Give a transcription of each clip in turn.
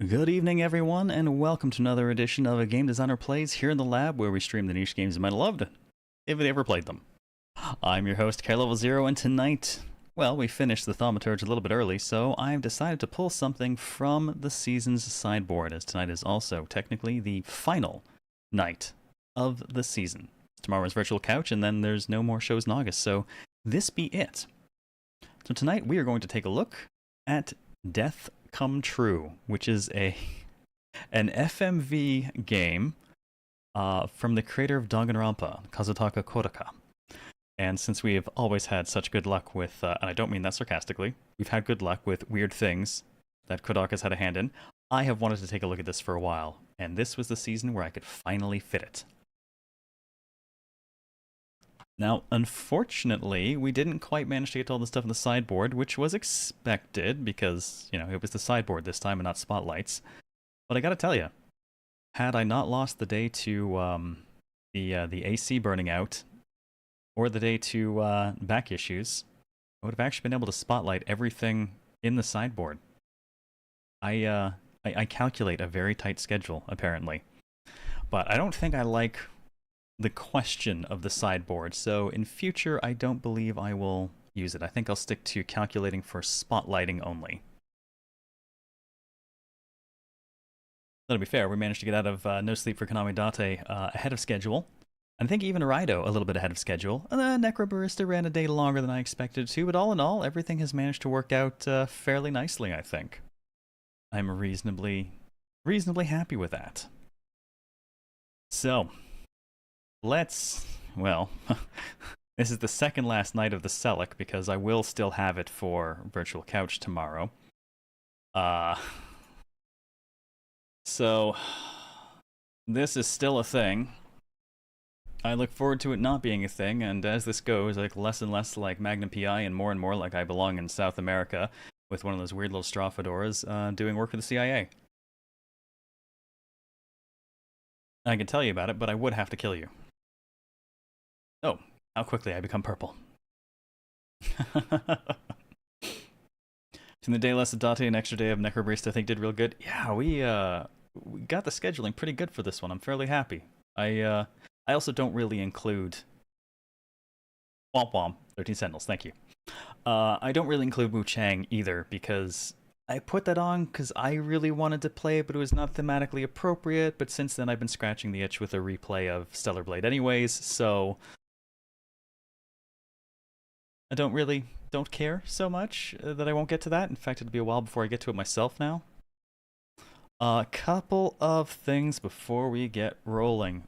Good evening, everyone, and welcome to another edition of A Game Designer Plays here in the lab, where we stream the niche games you might have loved, if you ever played them. I'm your host, CareLevelZero, and tonight, well, we finished the Thaumaturge a little bit early, so I've decided to pull something from the season's sideboard, as tonight is also technically the final night of the season. Tomorrow's Virtual Couch, and then there's no more shows in August, so this be it. So tonight we are going to take a look at Death Come True, which is an FMV game from the creator of Danganronpa, Kazutaka Kodaka. And since we have always had such good luck with, and I don't mean that sarcastically, we've had good luck with weird things that Kodaka's had a hand in, I have wanted to take a look at this for a while, and this was the season where I could finally fit it. Now, unfortunately, we didn't quite manage to get to all the stuff in the sideboard, which was expected because, you know, it was the sideboard this time and not spotlights. But I gotta tell you, had I not lost the day to the AC burning out, or the day to back issues, I would have actually been able to spotlight everything in the sideboard. I calculate a very tight schedule, apparently. But I don't think I like the question of the sideboard, so in future I don't believe I will use it. I think I'll stick to calculating for spotlighting only. To be fair, we managed to get out of No Sleep for Konami Date ahead of schedule. And I think even Raido a little bit ahead of schedule. And then Necrobarista ran a day longer than I expected to, but all in all, everything has managed to work out fairly nicely, I think. I'm reasonably happy with that. So, well, this is the second last night of the Celic, because I will still have it for Virtual Couch tomorrow. So, this is still a thing. I look forward to it not being a thing, and as this goes, like less and less like Magnum PI and more like I belong in South America with one of those weird little straw fedoras doing work for the CIA. I can tell you about it, but I would have to kill you. Oh, how quickly I become purple. In the day less of Date, an extra day of Necrobarista I think did real good. Yeah, we got the scheduling pretty good for this one. I'm fairly happy. I also don't really include Womp Womp, 13 Sentinels, thank you. I don't really include Wu Chang either, because I put that on because I really wanted to play it, but it was not thematically appropriate. But since then, I've been scratching the itch with a replay of Stellar Blade anyways, so I don't care so much that I won't get to that. In fact, it'll be a while before I get to it myself now. A couple of things before we get rolling.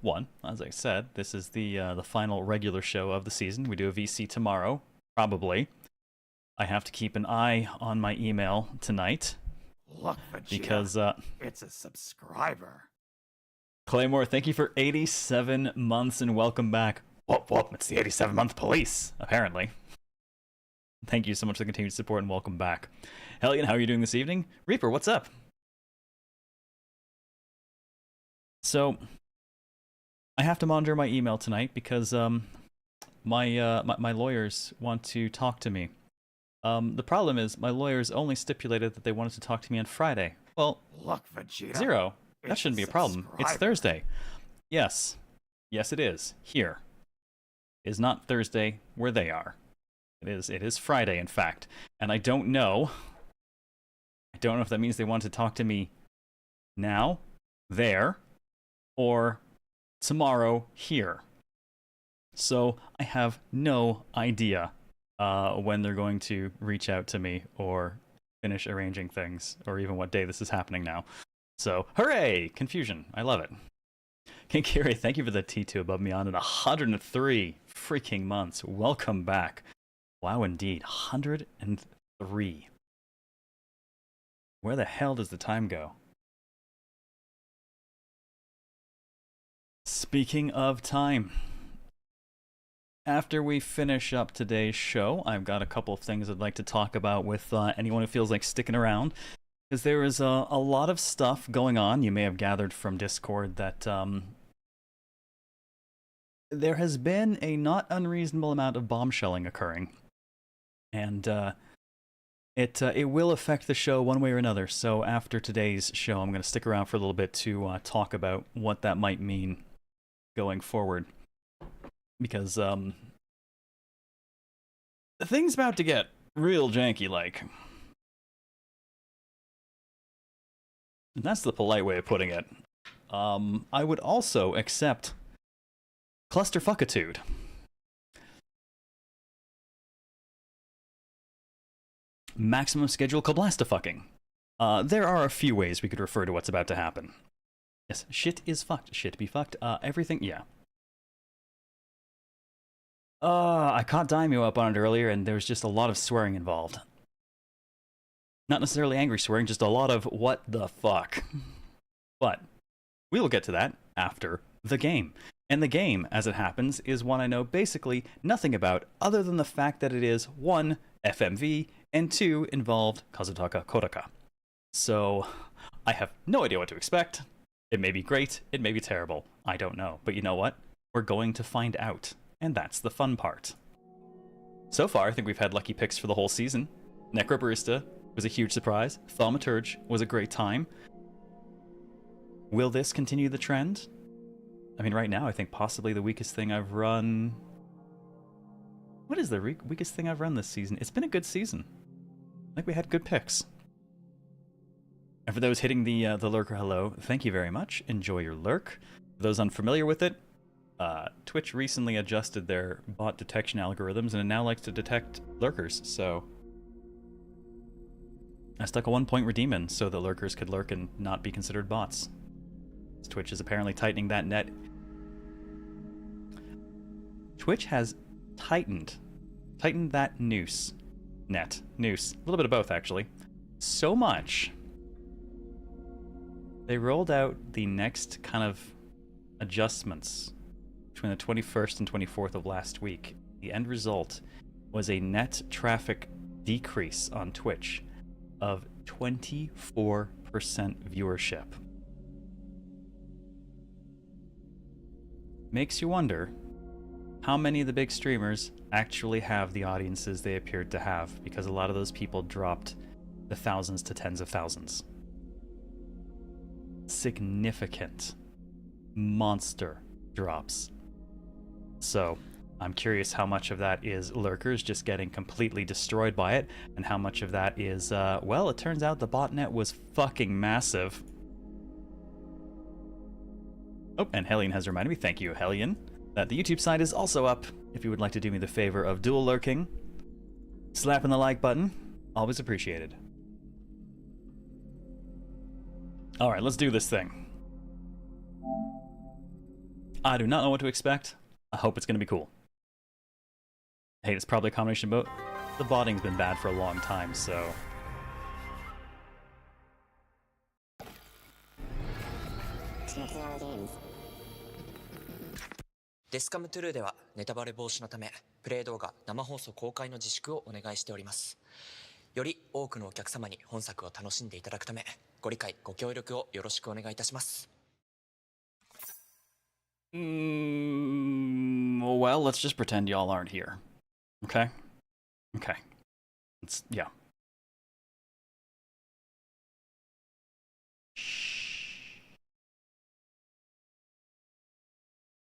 One, as I said, this is the final regular show of the season. We do a VC tomorrow, probably. I have to keep an eye on my email tonight. Look, Vegeta, because it's a subscriber. Claymore, thank you for 87 months and welcome back. Whoop, it's the 87-month police, apparently. Thank you so much for the continued support and welcome back. Hellion, how are you doing this evening? Reaper, what's up? So, I have to monitor my email tonight because my lawyers want to talk to me. The problem is my lawyers only stipulated that they wanted to talk to me on Friday. Well, look, Vegeta, Zero, that shouldn't be a problem. It's Thursday. Yes, it is. Here. It is not Thursday where they are. It is Friday, in fact. And I don't know if that means they want to talk to me now, there, or tomorrow, here. So I have no idea when they're going to reach out to me or finish arranging things, or even what day this is happening now. So, hooray! Confusion. I love it. Kinkiri, thank you for the T2 above me on in 103 freaking months. Welcome back. Wow, indeed. 103. Where the hell does the time go? Speaking of time, after we finish up today's show, I've got a couple of things I'd like to talk about with anyone who feels like sticking around, because there is a lot of stuff going on. You may have gathered from Discord that there has been a not unreasonable amount of bombshelling occurring. And it will affect the show one way or another. So after today's show, I'm going to stick around for a little bit to talk about what that might mean going forward, because the thing's about to get real janky, like. And that's the polite way of putting it. I would also accept clusterfuckitude. Maximum schedule kablastafucking. There are a few ways we could refer to what's about to happen. Yes, shit is fucked. Shit be fucked. Everything, yeah. I caught Daimyo up on it earlier, and there was just a lot of swearing involved. Not necessarily angry swearing, just a lot of what the fuck. But we will get to that after the game. And the game, as it happens, is one I know basically nothing about other than the fact that it is 1, FMV, and 2, involved Kazutaka Kodaka. So I have no idea what to expect. It may be great, it may be terrible. I don't know. But you know what? We're going to find out. And that's the fun part. So far, I think we've had lucky picks for the whole season. Necrobarista was a huge surprise. Thaumaturge was a great time. Will this continue the trend? I mean, right now, I think possibly the weakest thing I've run... What is the weakest thing I've run this season? It's been a good season. I think we had good picks. And for those hitting the lurker hello, thank you very much. Enjoy your lurk. For those unfamiliar with it, Twitch recently adjusted their bot detection algorithms, and it now likes to detect lurkers, so... I stuck a 1-point redeem in so that lurkers could lurk and not be considered bots. Twitch is apparently tightening that net. Twitch has tightened that noose. Noose. A little bit of both, actually. So much. They rolled out the next kind of adjustments between the 21st and 24th of last week. The end result was a net traffic decrease on Twitch of 24% viewership. Makes you wonder how many of the big streamers actually have the audiences they appeared to have, because a lot of those people dropped the thousands to tens of thousands. Significant monster drops. So I'm curious how much of that is lurkers just getting completely destroyed by it, and how much of that is, well, it turns out the botnet was fucking massive. Oh, and Hellion has reminded me, thank you, Hellion, that the YouTube side is also up. If you would like to do me the favor of dual lurking, slapping the like button, always appreciated. Alright, let's do this thing. I do not know what to expect. I hope it's going to be cool. Hey, it's probably a combination of both. The botting's been bad for a long time, so...デスカムトゥルーではネタバレ防止のためプレイ動画生放送公開の自粛をお願いしております。より多くのお客様に本作を楽しんでいただくためご理解ご協力をよろしくお願いいたします。Well, let's just pretend y'all aren't here. Okay? Okay. Yeah.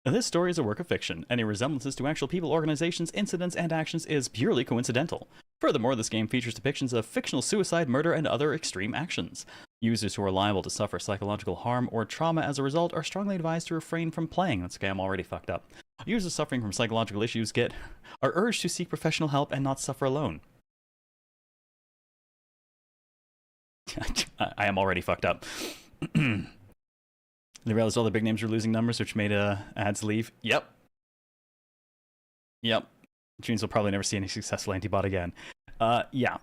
This story is a work of fiction. Any resemblances to actual people, organizations, incidents, and actions is purely coincidental. Furthermore, this game features depictions of fictional suicide, murder, and other extreme actions. Users who are liable to suffer psychological harm or trauma as a result are strongly advised to refrain from playing. That's okay, I'm already fucked up. Users suffering from psychological issues are urged to seek professional help and not suffer alone. I am already fucked up. They realized all the big names were losing numbers, which made ads leave. Yep. Which means we'll probably never see any successful antibot again. Yeah.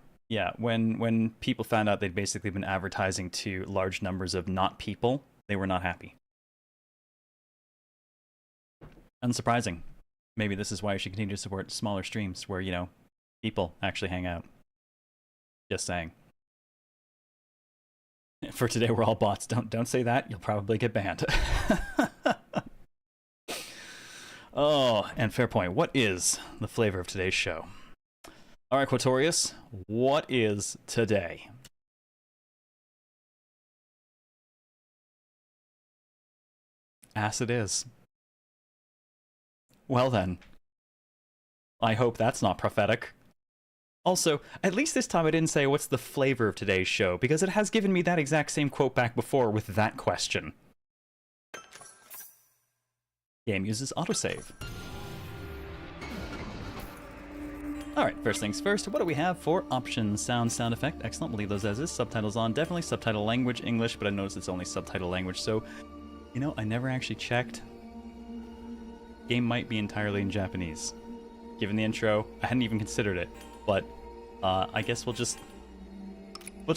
When people found out they'd basically been advertising to large numbers of not people, they were not happy. Unsurprising. Maybe this is why you should continue to support smaller streams where, you know, people actually hang out. Just saying. For today, we're all bots. Don't say that. You'll probably get banned. Oh, and fair point. What is the flavor of today's show? All right, Quatorius, what is today? Ass it is. Well then. I hope that's not prophetic. Also, at least this time I didn't say what's the flavor of today's show, because it has given me that exact same quote back before with that question. Game uses autosave. Alright, first things first, what do we have for options? Sound effect, excellent, we'll leave those as is. Subtitles on, definitely subtitle language, English, but I noticed it's only subtitle language, so, you know, I never actually checked. Game might be entirely in Japanese. Given the intro, I hadn't even considered it, but I guess we'll just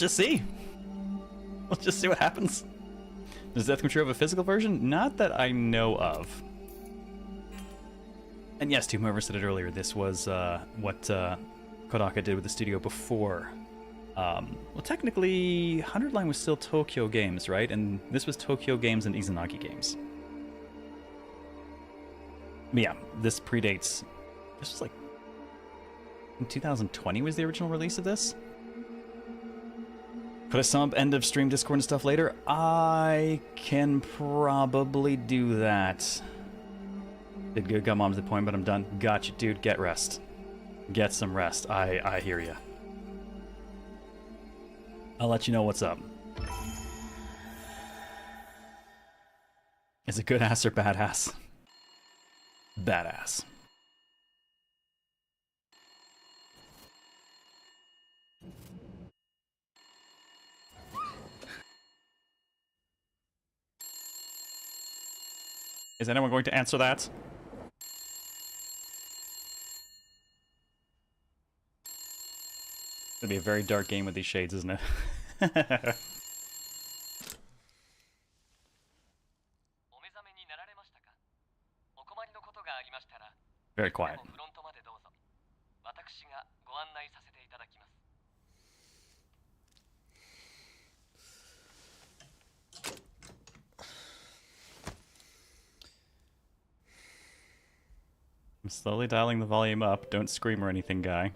see. We'll just see what happens. Does Death Control have a physical version? Not that I know of. And yes, to whoever said it earlier, this was what Kodaka did with the studio before. Well, technically, 100 Line was still Tokyo Games, right? And this was Tokyo Games and Izanagi Games. But yeah, this predates... This was like... In 2020 was the original release of this? Could I sum up end of stream Discord and stuff later? I can probably do that. Did good, got mom's the point, but I'm done. Gotcha, dude. Get rest. Get some rest. I hear ya. I'll let you know what's up. Is it good ass or badass? Badass. Is anyone going to answer that? It's gonna be a very dark game with these shades, isn't it? Very quiet. I'm slowly dialing the volume up. Don't scream or anything, guy.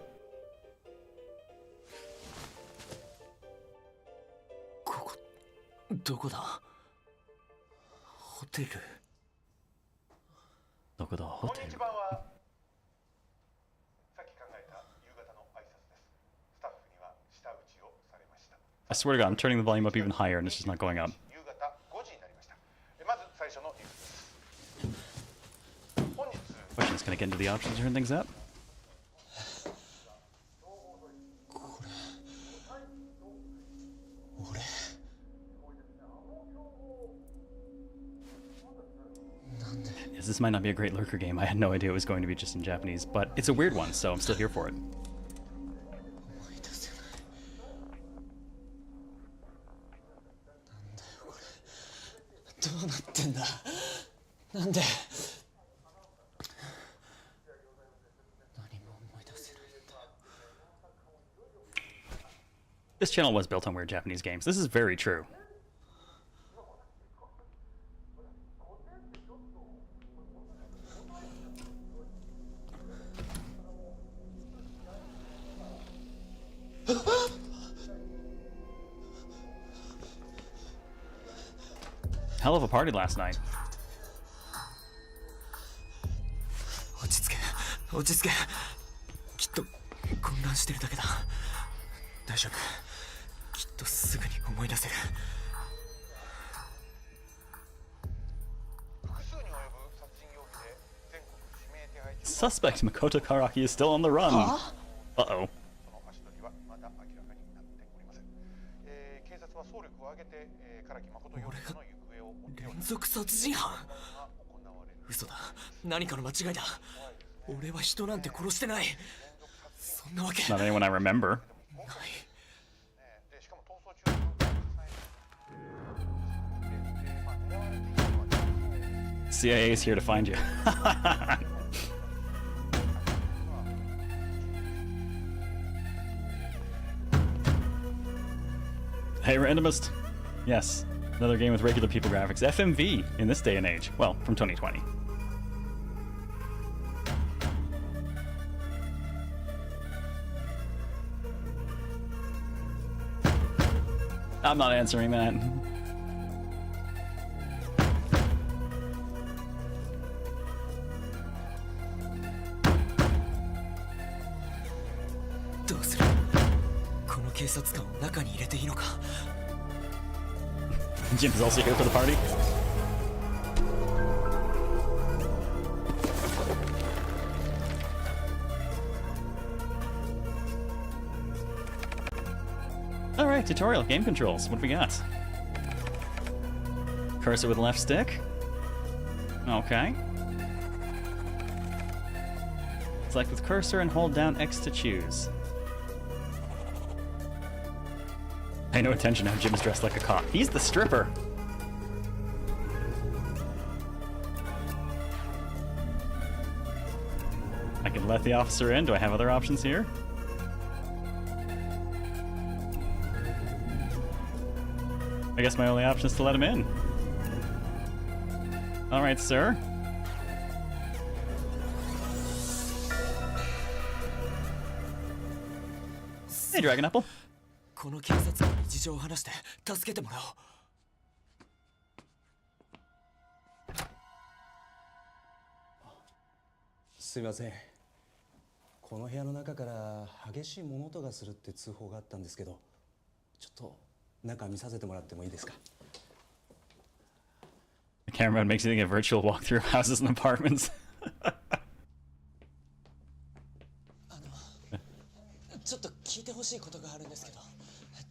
I swear to God, I'm turning the volume up even higher and it's just not going up. Question's gonna get into the options, turn things up. Yes, this might not be a great lurker game. I had no idea it was going to be just in Japanese, but it's a weird one, so I'm still here for it. This channel was built on weird Japanese games. This is very true. Hell of a party last night. 落ち着け、落ち着け。きっと混乱してるだけだ。大丈夫。きっとすぐに思い出せる。 Suspect Makoto Karaki is still on the run. Uh-oh. Not anyone I remember. CIA is here to find you. Hey, Randomist. Yes, another game with regular people graphics. FMV in this day and age. Well, from 2020. I'm not answering that. Jim's also here for the party. Alright, tutorial, game controls. What do we got? Cursor with left stick. Okay. Select with cursor and hold down X to choose. Pay no attention how Jim is dressed like a cop. He's the stripper! I can let the officer in. Do I have other options here? I guess my only option is to let him in. Alright, sir. Hey, Dragon Apple. この警察官に事情を話して助けてもらおう。すいません。この部屋の中から激しい物音がするって通報があったんですけど、ちょっと中見させてもらってもいいですか? The camera makes you think of virtual walkthrough houses and apartments. ちょっと聞いてほしいことがあるんですけど、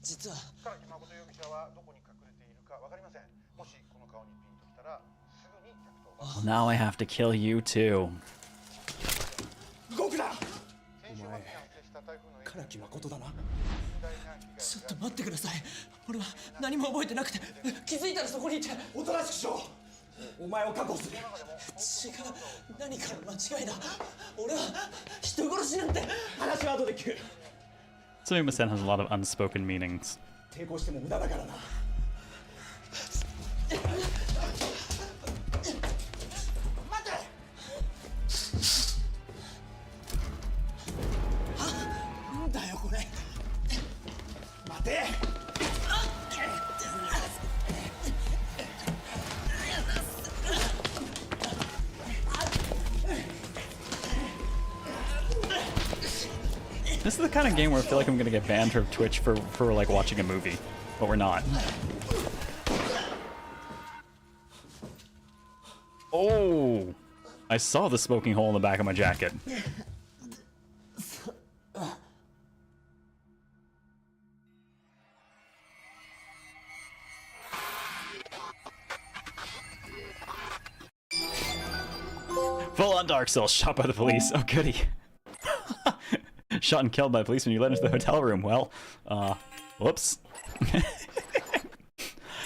実は唐木誠容疑者はどこに隠れているかわかりません。もしこの顔にピンときたらすぐに110番。 Well, now I have to kill you too. 動くな。お前、唐木誠だな。ちょっと待ってください。俺は何も覚えてなくて、気づいたらそこにいて。おとなしくしろ。お前を確保する。違う、何かの間違いだ。俺は人殺しなんて。話は後で聞く。Tsumima-sen has a lot of unspoken meanings. 抵抗しても無駄だからな。なんだよこれ。待て。This is the kind of game where I feel like I'm gonna get banned from Twitch for like watching a movie, but we're not. Oh! I saw the smoking hole in the back of my jacket. Full on Dark Souls, shot by the police. Oh goody. Shot and killed by the police when you led into the hotel room. Well, whoops.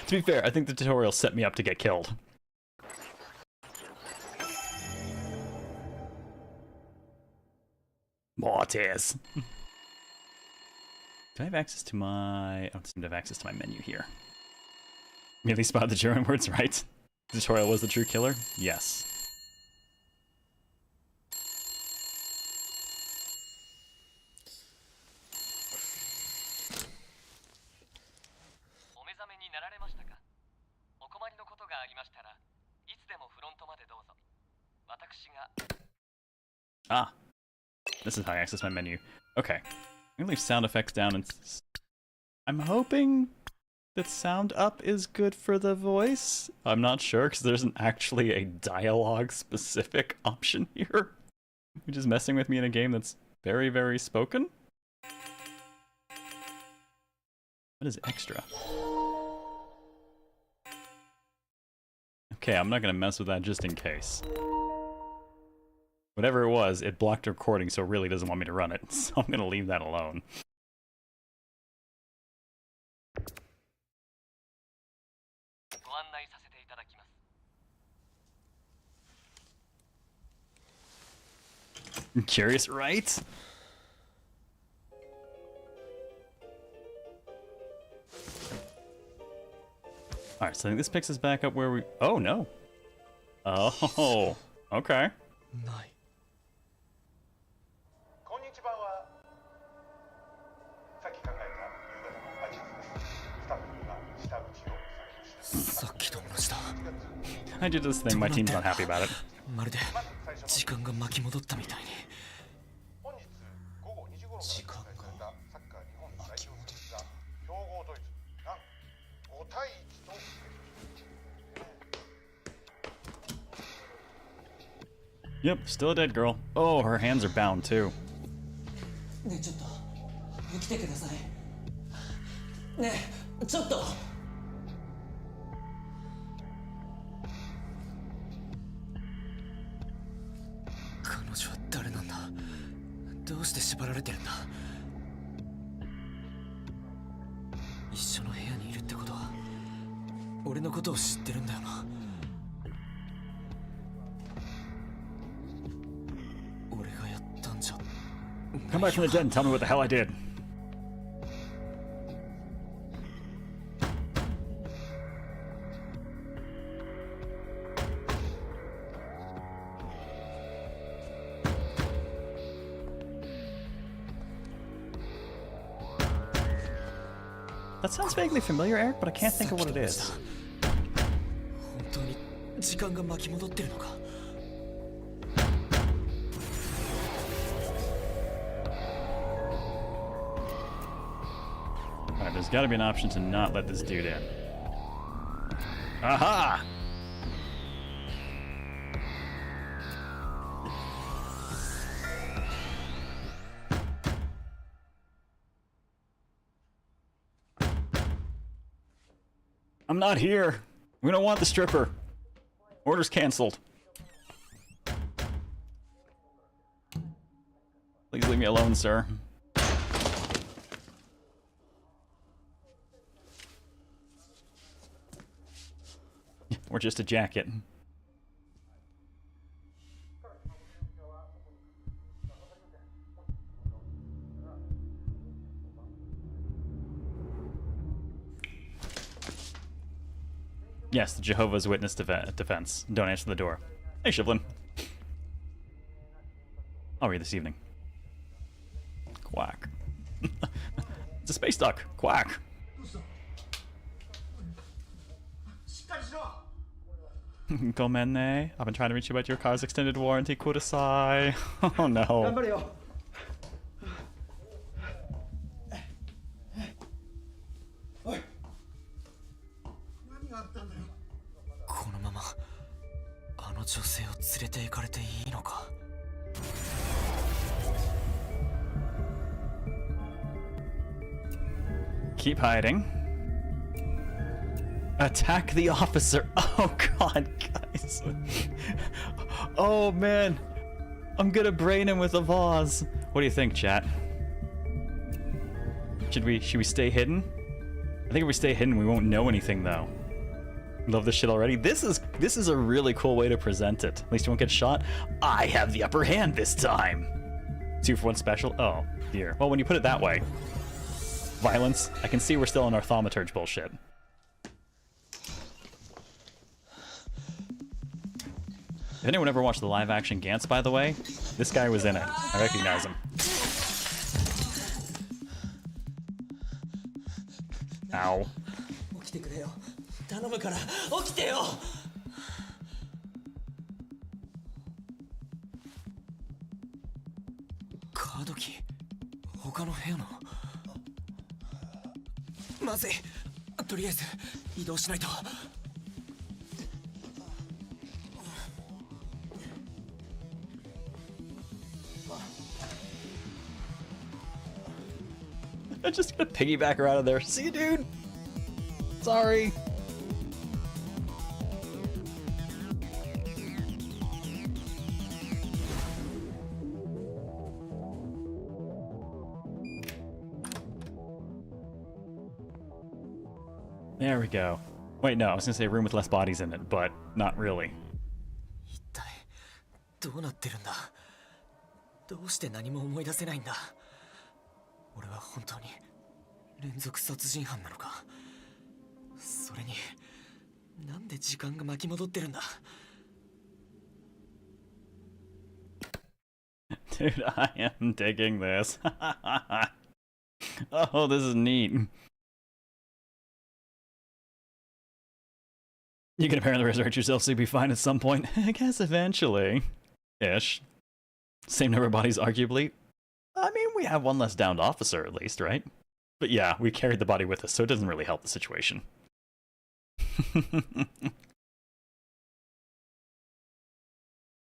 To be fair, I think the tutorial set me up to get killed. More tears. Do I have access to my... I don't seem to have access to my menu here. Really spotted the German words right. The tutorial was the true killer? Yes. Ah, this is how I access my menu. Okay, I'm gonna leave sound effects down, and I'm hoping that sound up is good for the voice. I'm not sure because there isn't actually a dialogue specific option here. You're just messing with me in a game that's very, very spoken. What is extra? Okay, I'm not gonna mess with that just in case. Whatever it was, it blocked recording, so it really doesn't want me to run it, so I'm gonna leave that alone. I'm curious, right? Alright, so I think this picks us back up where we... Oh, no. Oh, okay. ない。こんにちは。さっき考えた夕方のアイスです。スタッフに I did this thing, my team's not happy about it. まるで時間が巻き戻ったみたいに。本日午後2時頃から開催されたサッカー日本代表戦ですが、強豪ドイツなん5対1と Yep, still a dead girl. Oh, her hands are bound too. ねえちょっと起きてください。ねえちょっと。彼女は誰なんだ。どうして縛られてるんだ。一緒の部屋にいるってことは俺のことを知ってるんだよな。俺がやったんじゃ。 Come back from the dead and tell me what the hell I did. That sounds vaguely familiar, Eric, but I can't think of what it is. 本当に時間が巻き戻ってるのか。 Alright, there's gotta be an option to not let this dude in. Aha! I'm not here. We don't want the stripper. Order's cancelled. Please leave me alone, sir. Or just a jacket. Yes, the Jehovah's Witness defense. Don't answer the door. Hey, Shivlin. I'll read this evening. Quack. It's a space duck. Quack. Gomenne, I've been trying to reach you about your car's extended warranty. Kudasai. Oh no. このままあの女性を連れて行かれていいのか。 Keep hiding. Attack the officer. Oh god, guys. Oh man. I'm gonna brain him with a vase. What do you think, chat? Should we stay hidden? I think if we stay hidden, we won't know anything though. Love this shit already. This is a really cool way to present it. At least you won't get shot. I have the upper hand this time. 2 for 1 special. Oh dear. Well, when you put it that way, violence. I can see we're still in our thaumaturge bullshit. If anyone ever watched the live-action Gantz, by the way, this guy was in it. I recognize him. Ow. 起きてくれよ。頼むから起きてよ。カードキー他の部屋の。まずい。とりあえず移動しないと。 I'm just gonna piggyback her out of there. See you, dude. Sorry. There we go. Wait, no, I was gonna say a room with less bodies in it, but not really. 一体どうなってるんだ。どうして何も思い出せないんだ。 俺は本当に連続殺人犯なのか。それになんで時間が巻き戻ってるんだ。 Dude, I am digging this. Oh, this is neat. You can apparently resurrect yourself so you'll be fine at some point. I guess eventually. Ish. Same number of bodies, arguably. I mean, we have one less downed officer at least, right? But yeah, we carried the body with us, so it doesn't really help the situation.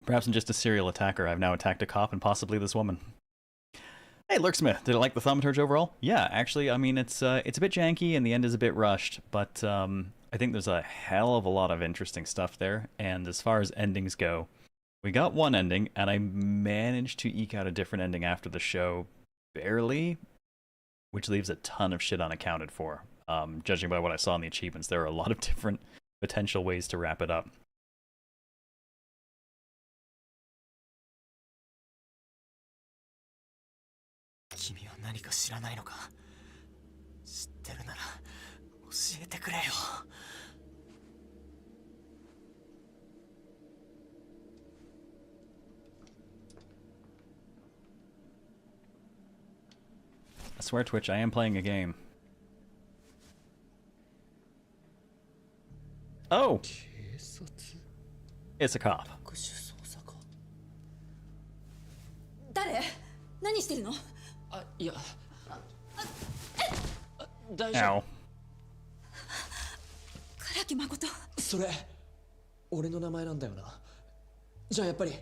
Perhaps I'm just a serial attacker. I've now attacked a cop and possibly this woman. Hey, Lurksmith, did I like the thaumaturge overall? Yeah, actually, I mean, it's a bit janky and the end is a bit rushed, but I think there's a hell of a lot of interesting stuff there. And as far as endings go, we got one ending, and I managed to eke out a different ending after the show, barely, which leaves a ton of shit unaccounted for. Judging by what I saw in the achievements, there are a lot of different potential ways to wrap it up. I swear, Twitch, I am playing a game. Oh! It's a cop. 誰？何してるの？あ、いや。大丈 Ow. 夫。唐木誠。それ、俺の名前なんだよな。じゃあやっぱり、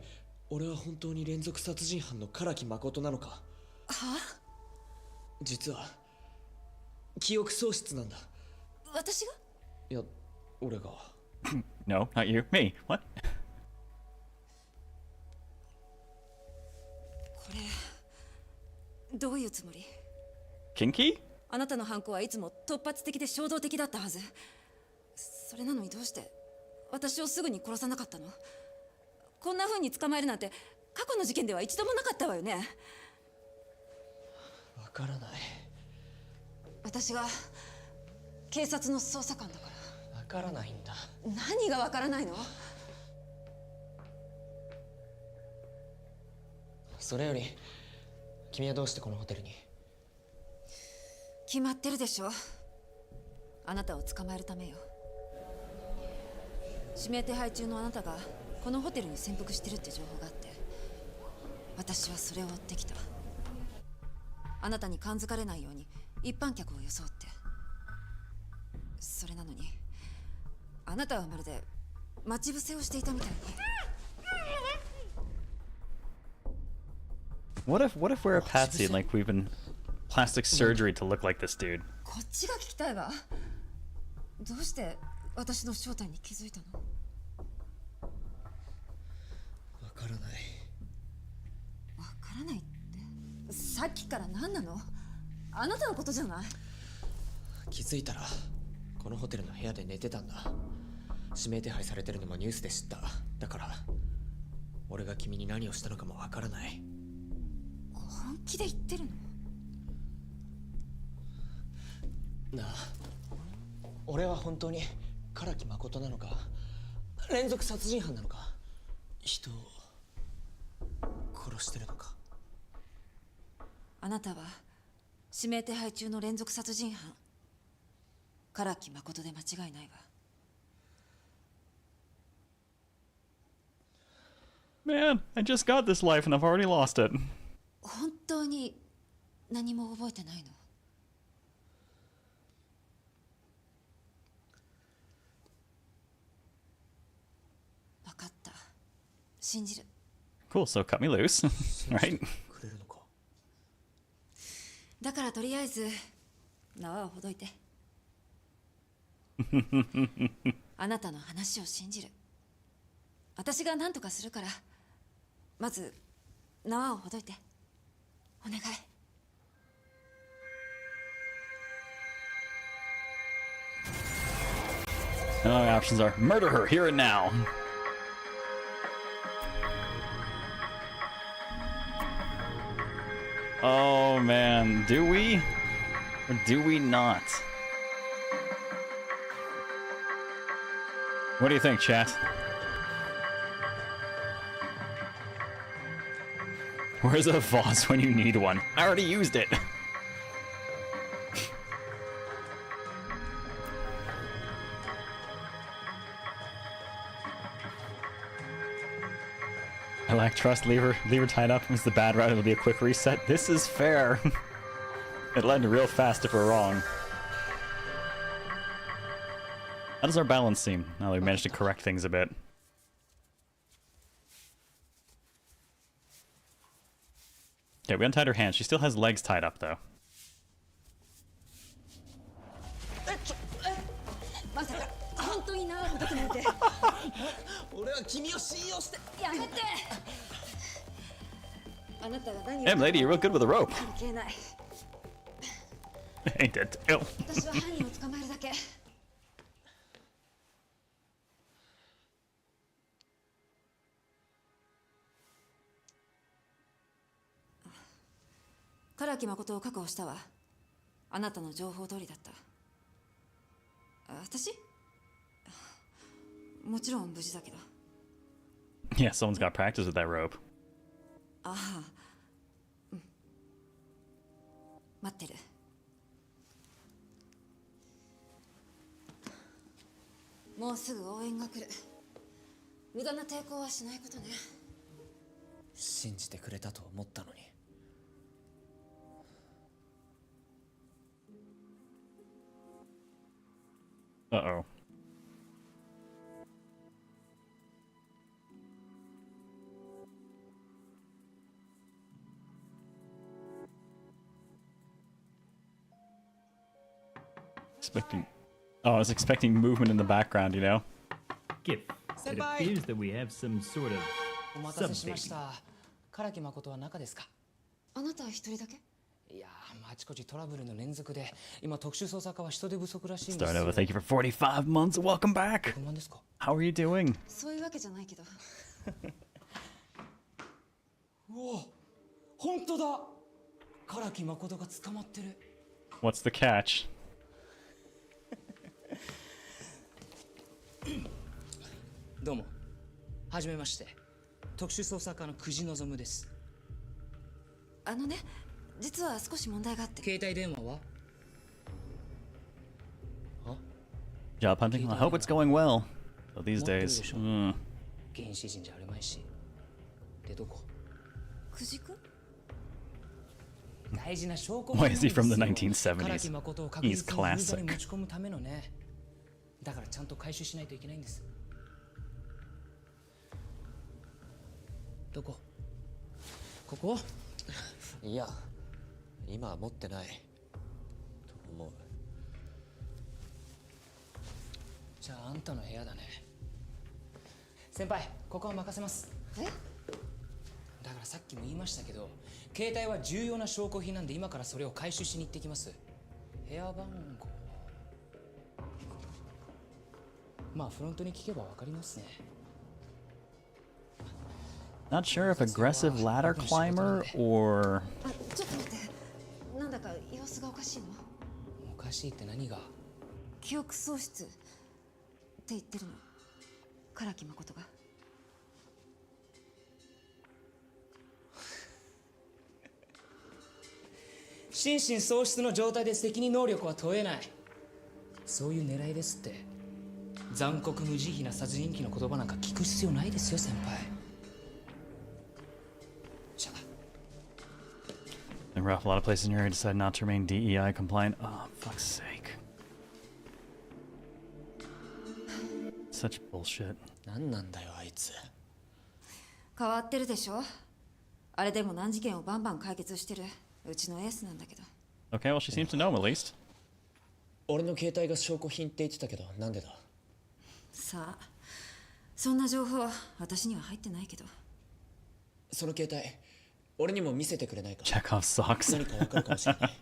俺は本当に連続殺人犯の唐木誠なのか。は？実は、記憶喪失なんだ。私が？いや、俺が。No, not you. Me. What? これどういうつもり？ Kinky? あなたの犯行はいつも突発的で衝動的だったはず。それなのにどうして私をすぐに殺さなかったの？こんな風に捕まえるなんて過去の事件では一度もなかったわよね。わからない。私が警察の捜査官だから。わからないんだ。何がわからないの？それより、君はどうしてこのホテルに？決まってるでしょ。あなたを捕まえるためよ。指名手配中のあなたがこのホテルに潜伏してるって情報があって、私はそれを追ってきた。あなたに感づかれないように一般客を装って。それなのにあなたはまるで待ち伏せをしていたみたいに。What if we're a patsy and like we've been plastic surgery to look like this dude? こっちが聞きたいわ。どうして私の正体に気づいたの？わからない。わからないって。さっきから何なの？あなたのことじゃない？気づいたらこのホテルの部屋で寝てたんだ。指名手配されてるのもニュースで知った。だから俺が君に何をしたのかもわからない。本気で言ってるの？なあ、俺は本当に唐木誠なのか、連続殺人犯なのか、人を殺してるのか。あなたは指名手配中の連続殺人犯唐木誠で間違いないわ。Man, I just got this life and I've already lost it. 本当に何も覚えてないの？分かった。信じる。Cool, so cut me loose. Right? くれるのか。だからとりあえず縄をほどいて。あなたの話を信じる。私が何とかするから、まず縄をほどいて。お願い。And our options are murder her here and now. Oh man, do we? Or do we not? What do you think, chat? Where's a vase when you need one? I already used it. lack trust. Leave her tied up. It's the bad route. It'll be a quick reset. This is fair. It'll end real fast if we're wrong. How does our balance seem now that we managed to correct things a bit? Okay, we untied her hands. She still has legs tied up, though. まさか本当に縄ほどくなんて俺は君を信用して。やめてあなたが何を Damn, lady, you're real good with a rope. 関係ない Ain't it? Ew. 私は犯人を捕まえるだけ唐木誠を確保したわあなたの情報通りだった私もちろん無事だけど Yeah, someone's got practice with that rope. ああうん待ってるもうすぐ応援が来る無駄な抵抗はしないことね信じてくれたと思ったのに。Uh-oh. Oh, I was expecting movement in the background, you know? Gif, it appears that we have some sort of お待たせしました。唐木誠は中ですか。あなたは一人だけいやー、あちこちトラブルの連続で、今特殊捜査課は人手不足らしいんです Start よ。 over. Thank you for 45 months. Welcome back. 不満ですか。 How are you doing? そういうわけじゃないけどうお、本当だ。唐木誠が捕まってる。What's the catch? どうも。はじめまして。特殊捜査課の久慈望です。あのね実は少し問題があって携帯電話は Job hunting? I hope it's going well. So these days. 原始人じゃあるまいし。で、どこ久慈君大事な証拠 Why is he from the 唐 1970s? 木誠を確 He's 実にユーザー classic. に持ち込むためのね。だからちゃんと回収しないといけないんです。どこここいや、今は持ってないと思う。じゃああんたの部屋だね。先輩、ここは任せます。えだからさっきも言いましたけど、携帯は重要な証拠品なんで今からそれを回収しに行ってきます。部屋番号、まあフロントに聞けばわかりますね。 Not sure if aggressive ladder climber or あちょっと待ってなんだか様子がおかしいのおかしいって何が。記憶喪失って言ってるの唐木誠が心神喪失の状態で責任能力は問えない。そういう狙いですって。残酷無慈悲な殺人鬼の言葉なんか聞く必要ないですよ、先輩。じゃあ And rough, a lot of places in your area decide not to remain DEI compliant. Oh, fuck's sake. Such bullshit. 何なんだよあいつ。変わってるでしょあれでも難事件をバンバン解決してるうちのエースなんだけど Okay, well, she seems to know him at least. 俺の携帯が証拠品って言ってたけど、なんでだ。さあそんな情報私には入ってないけどその携帯俺にも見せてくれないか。 Chekhov sucks. 何かわかるかもしれない。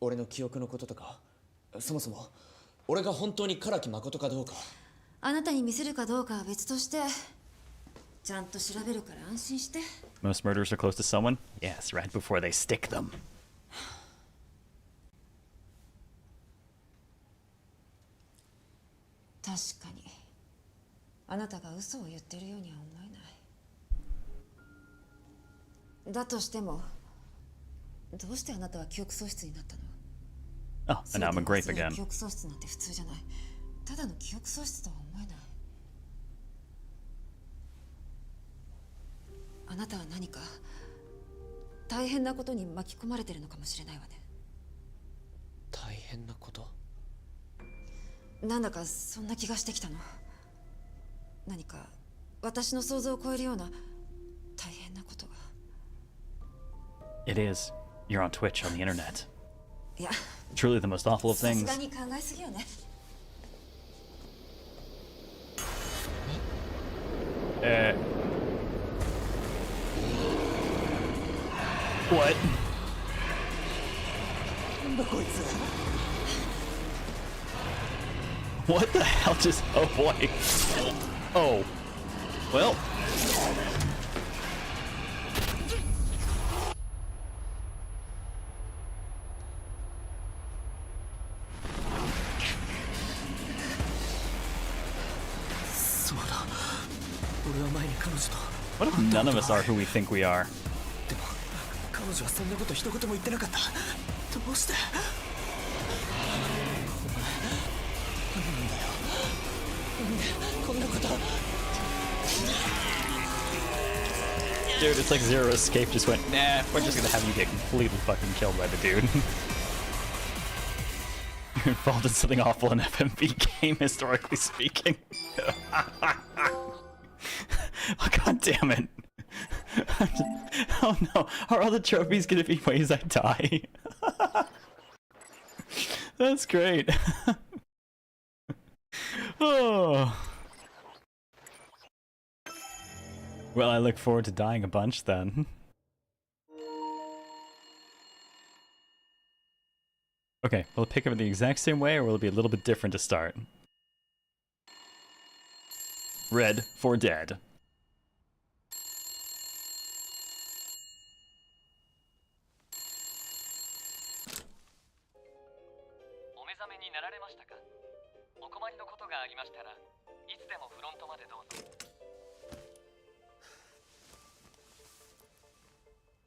俺の記憶のこととか、そもそも俺が本当に唐木誠かどうか。あなたに見せるかどうかは別としてちゃんと調べるから安心して Most murderers are close to someone? Yes, right before they stick them. 確かにあなたが嘘を言ってるようには思えないだとしてもどうしてあなたは記憶喪失になったの Oh, and now I'm a grape 全ての again. 記憶喪失なんて普通じゃないただの記憶喪失とは思えないあなたは何か大変なことに巻き込まれてるのかもしれないわね。大変なこと？なんだかそんな気がしてきたの。何か私の想像を超えるような大変なことが。It is. You're on Twitch on the internet. いや、 Truly the most awful of さす things. がに考えすぎよね。What? なんだこいつ。 What the hell just... Oh boy. Oh. Well. What if none of us are who we think we are? でも彼女はそんなこと一言も言ってなかった。どうして？何なんだよ。なんでこんなこと。 Dude, it's like Zero Escape just went, nah, we're just gonna have you get completely fucking killed by the dude. You're involved in something awful in FMV game, historically speaking. Oh, god damn it. Oh no, are all the trophies gonna be ways I die? That's great. Oh. Well, I look forward to dying a bunch then. Okay, will it pick up in the exact same way or will it be a little bit different to start? Red for dead.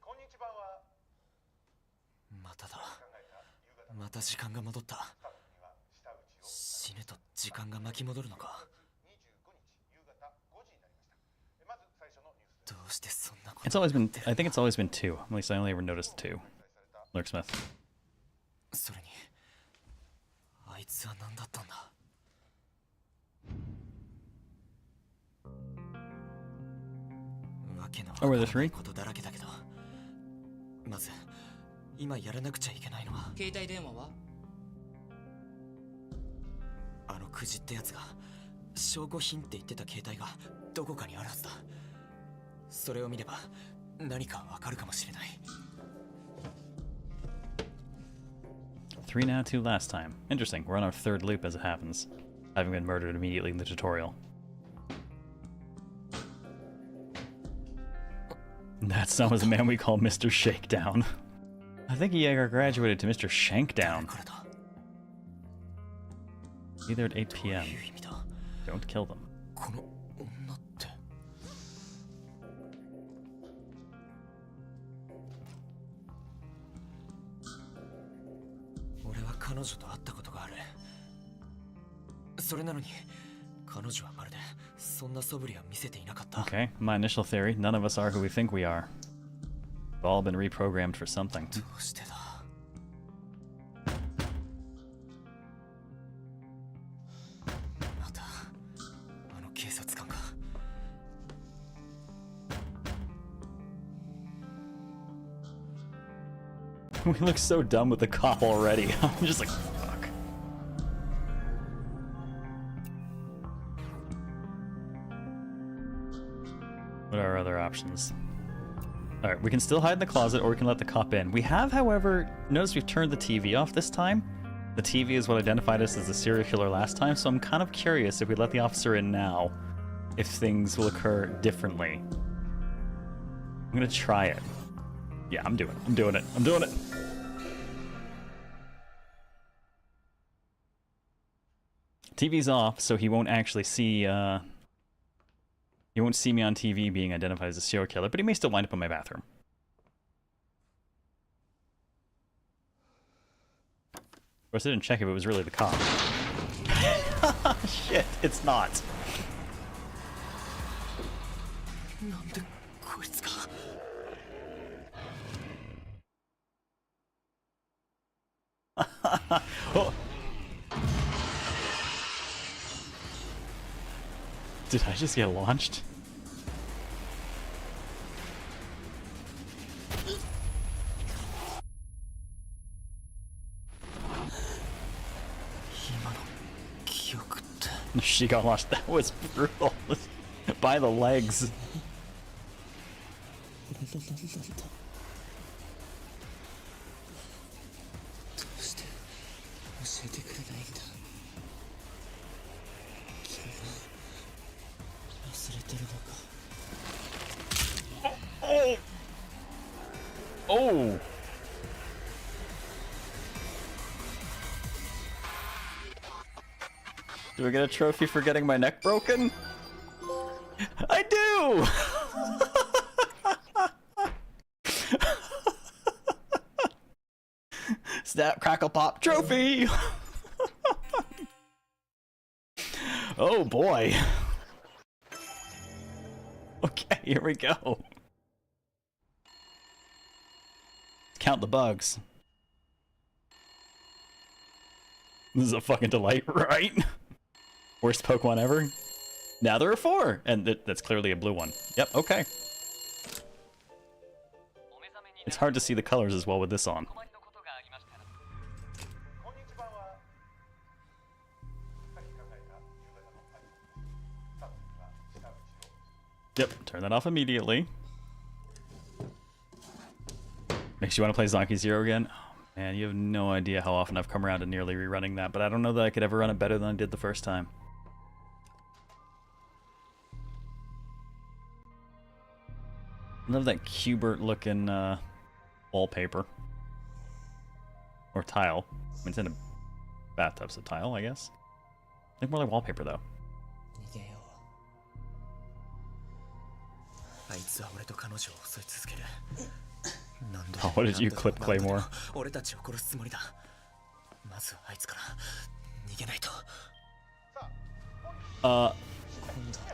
Konnichiwa wa まただ。また時間が戻った。下打ちを死ぬと時間が巻き戻るのか。 25日夕方5時になりました。まず最初のニュース。どうしてそんなこと。 It's always been, I think it's always been two. At least I only ever noticed two. Lurksmith. それにあいつは何だったんだ。わけのわからないことだらけだけど、まず今やらなくちゃいけないのは。携帯電話は？あのクジってやつが証拠品って言ってた携帯がどこかにあるはずだ。それを見れば何かわかるかもしれない。 3 now, 2 last time. Interesting, we're on our third loop as it happens. Having been murdered immediately in the tutorial. That son was a man we call Mr. Shakedown. I think he graduated to Mr. Shankdown. Either at 8 p.m. Don't kill them. この女って。俺は彼女と会ったことがある。それなのに彼女はまるでそんな素振りは見せていなかった。 Okay, my initial theory, none of us are who we think we are. We've all been reprogrammed for something. どうしてだ。またあの警察官が。 We look so dumb with the cop already. I'm just like, fuck. What are our other options? Alright, we can still hide in the closet or we can let the cop in. We have, however, noticed we've turned the TV off this time. The TV is what identified us as the serial killer last time, so I'm kind of curious if we let the officer in now, if things will occur differently. I'm gonna try it. Yeah, I'm doing it. I'm doing it. I'm doing it. TV's off, so he won't actually see, he won't see me on TV being identified as a serial killer, but he may still wind up in my bathroom. Of course, I didn't check if it was really the cop. Shit, it's not. なんでこいつが。Oh. Did I just get launched? She got launched. That was brutal. By the legs. Oh! Oh! Do I get a trophy for getting my neck broken? I do! Snap, crackle, pop, trophy! Oh boy. Okay, here we go. Count the bugs. This is a fucking delight, right? Worst Pokemon ever? Now there are 4! And that's clearly a blue one. Yep, okay. It's hard to see the colors as well with this on. こんにちは。さっき考えた夕方の会。さあ次は下打ちを。 Yep, turn that off immediately. Makes you want to play Zonkey Zero again? Oh, man, you have no idea how often I've come around to nearly rerunning that, but I don't know that I could ever run it better than I did the first time. Love that Cubert looking wallpaper. Or tile. I mean, it's in a bathtub, so tile, I guess. I think more like wallpaper, though. 逃げよう。あいつは俺と彼女を襲い続ける。何度 Oh, what did you clip, Claymore? 俺たちを殺すつもりだ。まずはあいつから逃げないと。今度は何なんだよ。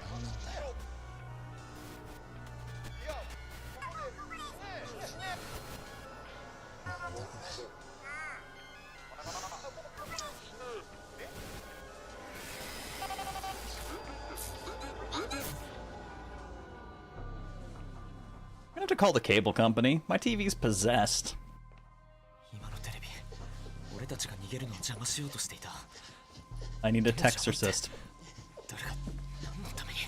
I have to call the cable company. My TV's possessed. 今のテレビ、俺たちが逃げるのを邪魔しようとしていた。 I need a Texorcist. 誰が何のために。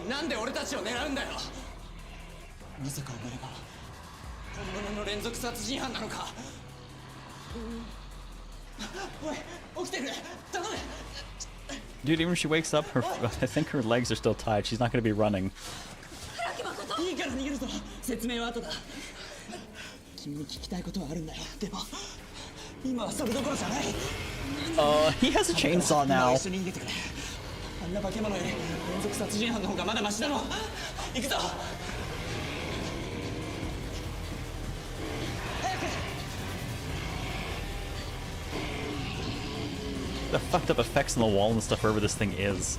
なんで俺たちを狙うんだよ。まさかお前が本物の連続殺人犯なのか。おい、起きてくれ。頼む。 Dude, even when she wakes up, I think her legs are still tied. She's not going to be running. いいから逃げるぞ。説明は後だ。君に聞きたいことはあるんだよ。でも今はそれどころじゃない。 He has a chainsaw now. 一緒に逃げてくれ。あんな化け物より連続殺人犯の方がまだマシだろ。行くぞ。 The fucked up effects on the wall and stuff wherever this thing is.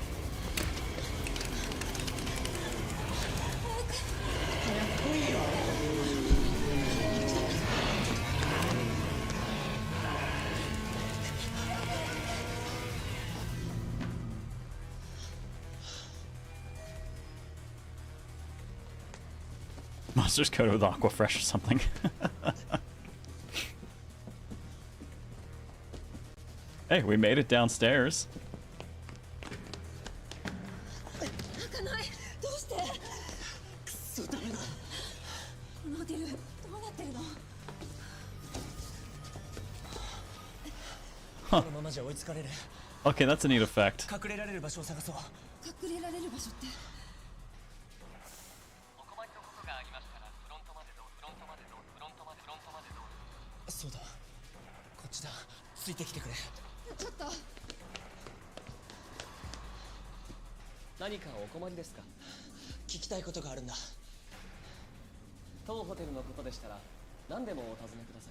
Monsters coated with Aquafresh or something. Hey, we made it downstairs. 開かない。どうして。くそダメだ。このホテルどうなってるの。このままじゃ追いつかれる。 Okay, that's a neat effect. 隠れられる場所を探そう。隠れられる場所って。そうだ。こっちだ。ついてきてくれ。 ちょっと。何かお困りですか？聞きたいことがあるんだ。当ホテルのことでしたら何でもお尋ねくださ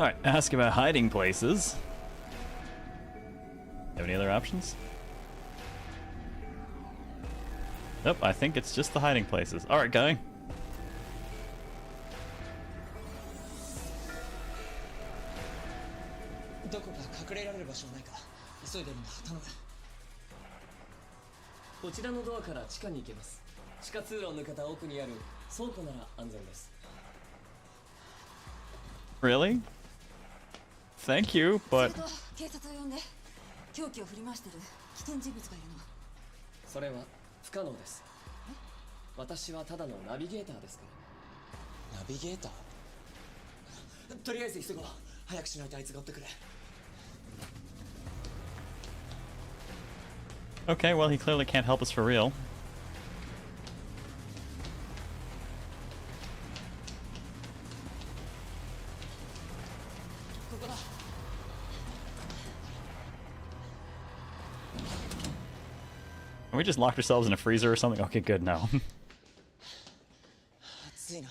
い。 Alright, ask about hiding places. Have any other options? Nope, I think it's just the hiding places. Alright, guy. This こちらのドアから地下に行けます。地下通路を抜けた奥にある倉庫なら安全です。 Really? Thank you, but 警察を呼んで凶器を振り回してる危険人物がいるの。それは不可能です。私はただのナビゲーターですから。ナビゲーター？とりあえず急ごう。早くしないとあいつが追ってくれ。 okay, well, he clearly can't help us for real. We just locked ourselves in a freezer or something? Okay, good, no. 暑いな。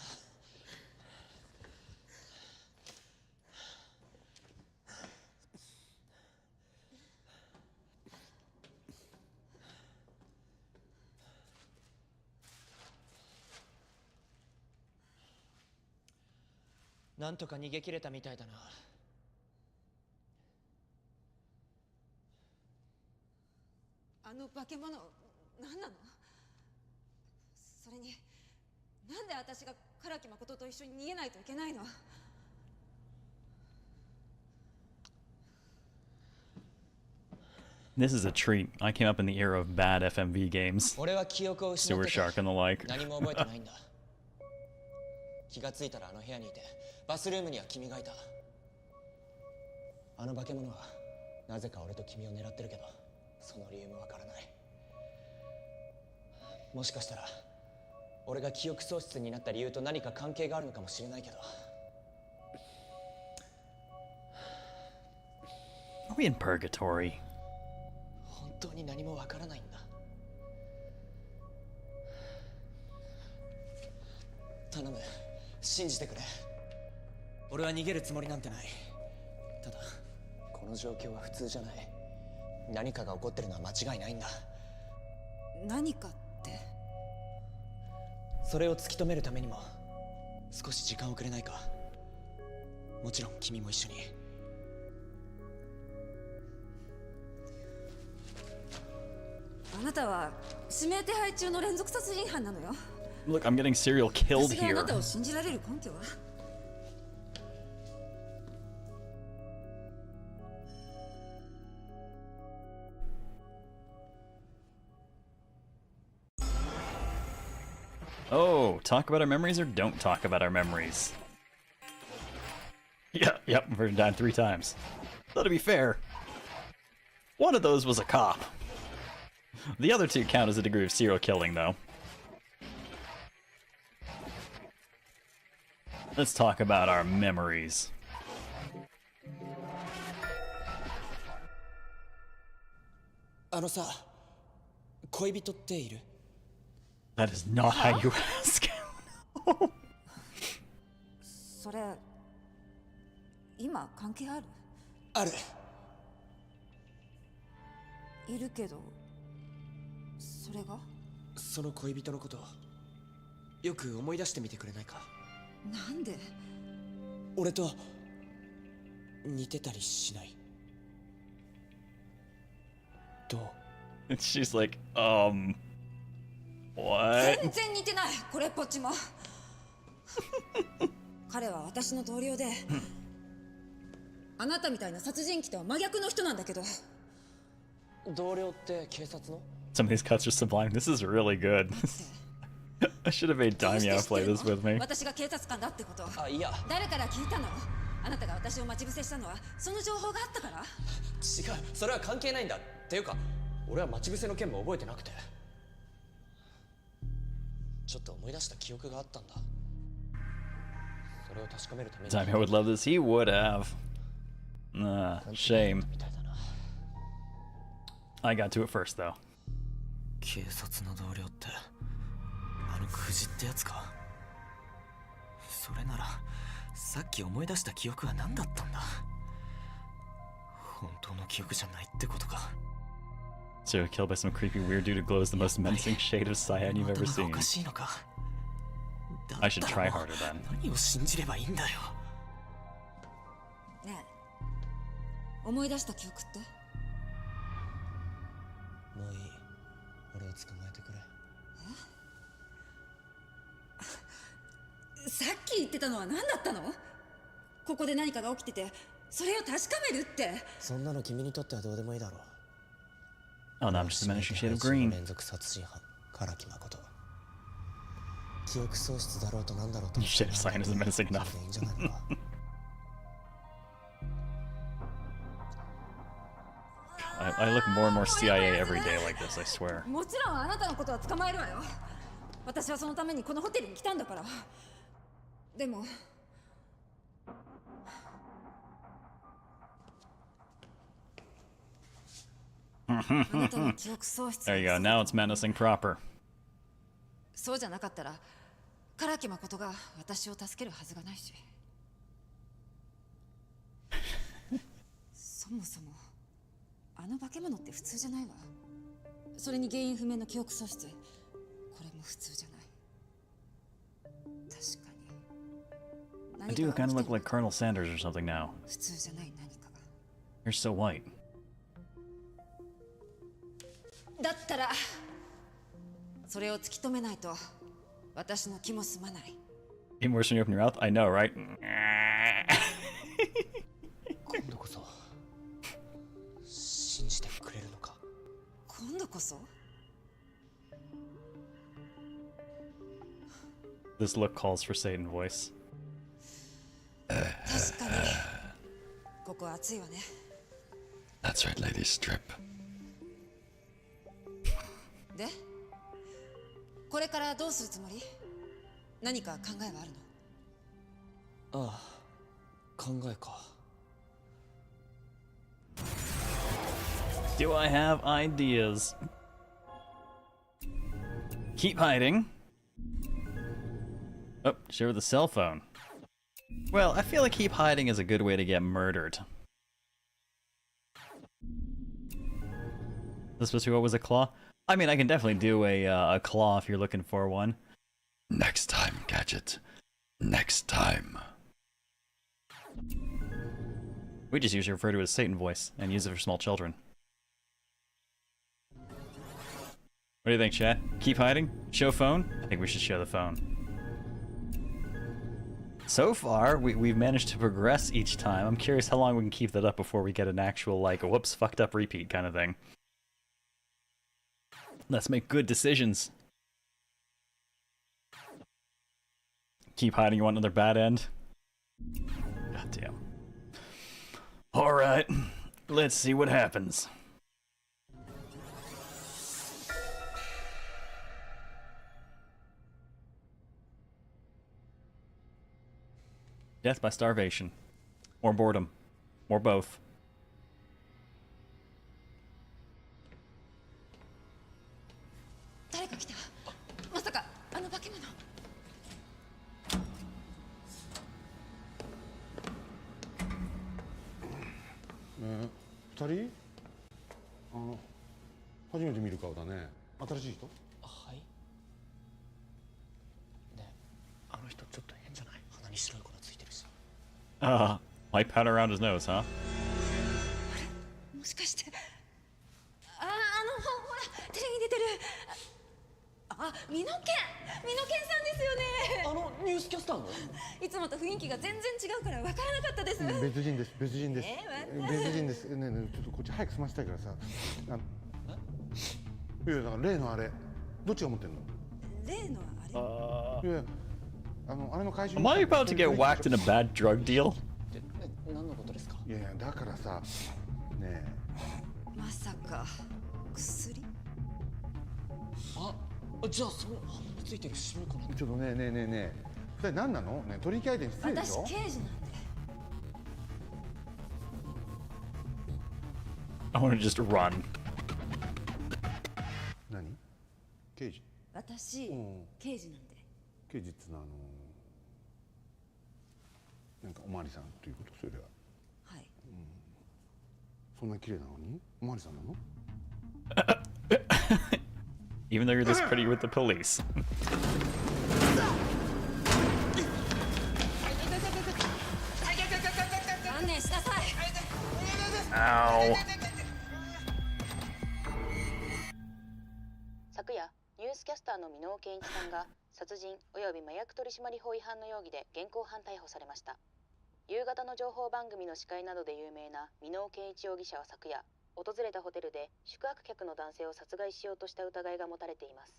なんとか逃げ切れたみたいだな。あの化け物何なの？それになんで私が唐木誠と一緒に逃げないといけないの？This is a treat. I came up in the era of bad FMV games. 俺は記憶を失っ Sewer て Shark and the like. 何も覚えてないんだ。気がついたらあの部屋にいて、バスルームには君がいた。あの化け物はなぜか俺と君を狙ってるけど、その理由もわからない。もしかしたら俺が記憶喪失になった理由と何か関係があるのかもしれないけど。 Are we in purgatory? 本当に何もわからないんだ。頼む、信じてくれ。俺は逃げるつもりなんてない。ただこの状況は普通じゃない。何かが起こってるのは間違いないんだ。何かって？それを突き止めるためにも少し時間をくれないか。もちろん君も一緒に。あなたは指名手配中の連続殺人犯なのよ。 Look, I'm getting serial killed 私があ here. なたを信じられる根拠は？ Oh, talk about our memories or don't talk about our memories? Yeah, yep, we've died 3 times. Though to be fair, one of those was a cop. The other 2 count as a degree of serial killing, though. Let's talk about our memories. That is not how you ask. それ今関係ある？ある。いるけど、それが？その恋人のことよく思い出してみてくれないか？なんで？俺と似てたりしない？どう？ And she's like, what? 全然似てない。これっぽっちも。彼は私の同僚で、あなたみたいな殺人鬼とは真逆の人なんだけど。同僚って警察の？ Some of these cuts are sublime. This is really good. I should have made Daimyo play this with me. 私が警察官だってこと。あ、いや。誰から聞いたの？あなたが私を待ち伏せしたのはその情報があったから？違う、それは関係ないんだ。っていうか、俺は待ち伏せの件も覚えてなくて。ちょっと思い出した記憶があったんだ。それを確かめるために。Daimyo would love this. He would have. Shame. I got to it first, though. 警察の同僚ってあのクジってやつか？それならさっき思い出した記憶は何だったんだ？本当の記憶じゃないってことか。 So killed by some creepy weird dude who glows the most menacing shade of cyan you've ever 頭が seen. おかしいのか。 I should try harder then. 何を信じればいいんだよ。ねえ、思い出した記憶って？もういい。俺を捕まえてくれ。さっき言ってたのは何だったの？ここで何かが起きてて、それを確かめるって。そんなの君にとってはどうでもいいだろう。 Oh no, I'm just a menacing shade of green. 連続殺人犯唐木誠。記憶喪失だろうとなんだろうと。 Shade of cyan isn't menacing enough. それでいいんじゃないのか。I look more and more CIA every day like this, I swear. もちろんあなたのことは捕まえるわよ。私はそのためにこのホテルに来たんだから。でもあなたの記憶喪失。 There you go, now it's menacing proper. そうじゃなかったら唐木誠が私を助けるはずがないし。そもそもあの化け物って普通じゃないわ。それに原因不明の記憶喪失、これも普通じゃない。確かに I do kind of look like Colonel Sanders or something now. 普通じゃない何かが。 You're so white. だったらそれを突き止めないと私の気も済まない。 Even worse when you open your mouth? I know, right? 今度こそ信じてくれるのか。今度こそ。 This look calls for Satan voice. 確かにここ暑いわね。 That's right, ladies. Strip. でこれからどうするつもり？何か考えはあるの？ああ、考えか。 Do I have ideas? Keep hiding. Oh, share the cell phone. Well, I feel like keep hiding is a good way to get murdered. This supposed to be what was a claw? I mean, I can definitely do a claw if you're looking for one. Next time, Gadget. Next time. We just usually refer to it as Satan voice and use it for small children. What do you think, chat? Keep hiding? Show phone? I think we should show the phone. So far, we've managed to progress each time. I'm curious how long we can keep that up before we get an actual, like, whoops, fucked up repeat kind of thing. Let's make good decisions. Keep hiding, you want another bad end? God damn. Alright, let's see what happens. Death by starvation. Or boredom. Or both. 誰か来た。まさかあの化け物。二人？初めて見る顔だね。新しい人？はい。ね、あの人ちょっと変じゃない？鼻に白い粉ついてるし。White powder around his nose, huh? もしかしてほらテレビに出てる。美濃健さんですよね。あのニュースキャスターの？いつもと雰囲気が全然違うから分からなかったです。別人です。別人です。また別人です。ねえねえ、ちょっとこっち早く済ませたいからさ。いやだから例のあれ、どっちが持ってんの？例のあれ。いやあれの回収。Am I about to get whacked in a bad drug deal? 何のことですか？いやいやだからさ、ねえ。まさか薬？じゃあその鼻についてる白い粉。ちょっとねえねえねえねえ、二人何なの？ね取引相手に失礼でしょ？私刑事なんで。I want to just run. 何？刑事？私、刑事なんで。刑事ってのはなんかおまわりさんということ？それでは。はい。そんな綺麗なのにおまわりさんなの？ Even though you're this pretty with the police. Ow. 昨夜、ニュースキャスターの箕面健一さんが殺人および麻薬取締法違反の容疑で現行犯逮捕されました。夕方の情報番組の司会などで有名な箕面健一容疑者は昨夜、訪れたホテルで宿泊客の男性を殺害しようとした疑いが持たれています。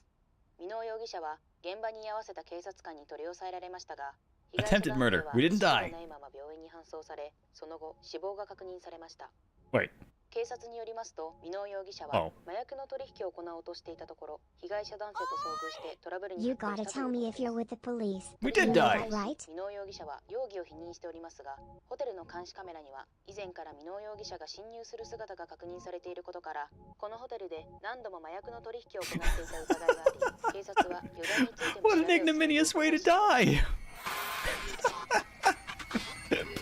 箕面容疑者は現場に居合わせた警察官に取り押さえられましたが、被害者男性 Attempted murder. We didn't は die. 意識がないまま病院に搬送され、その後死亡が確認されました。Wait. 警察によりますと、箕面容疑者は麻薬の取引を行おうとしていたところ、被害者男性と遭遇してトラブルに You 発 gotta 展した tell という me こと if で you're with the police. We did You know die. that, right? 箕面容疑者は容疑を否認しておりますが、ホテルの監視カメラには以前から箕面容疑者が侵入する姿が確認されていることから、このホテルで何度も麻薬の取引を行っていた疑いがあり、警察は余罪についても What an ignominious way to die!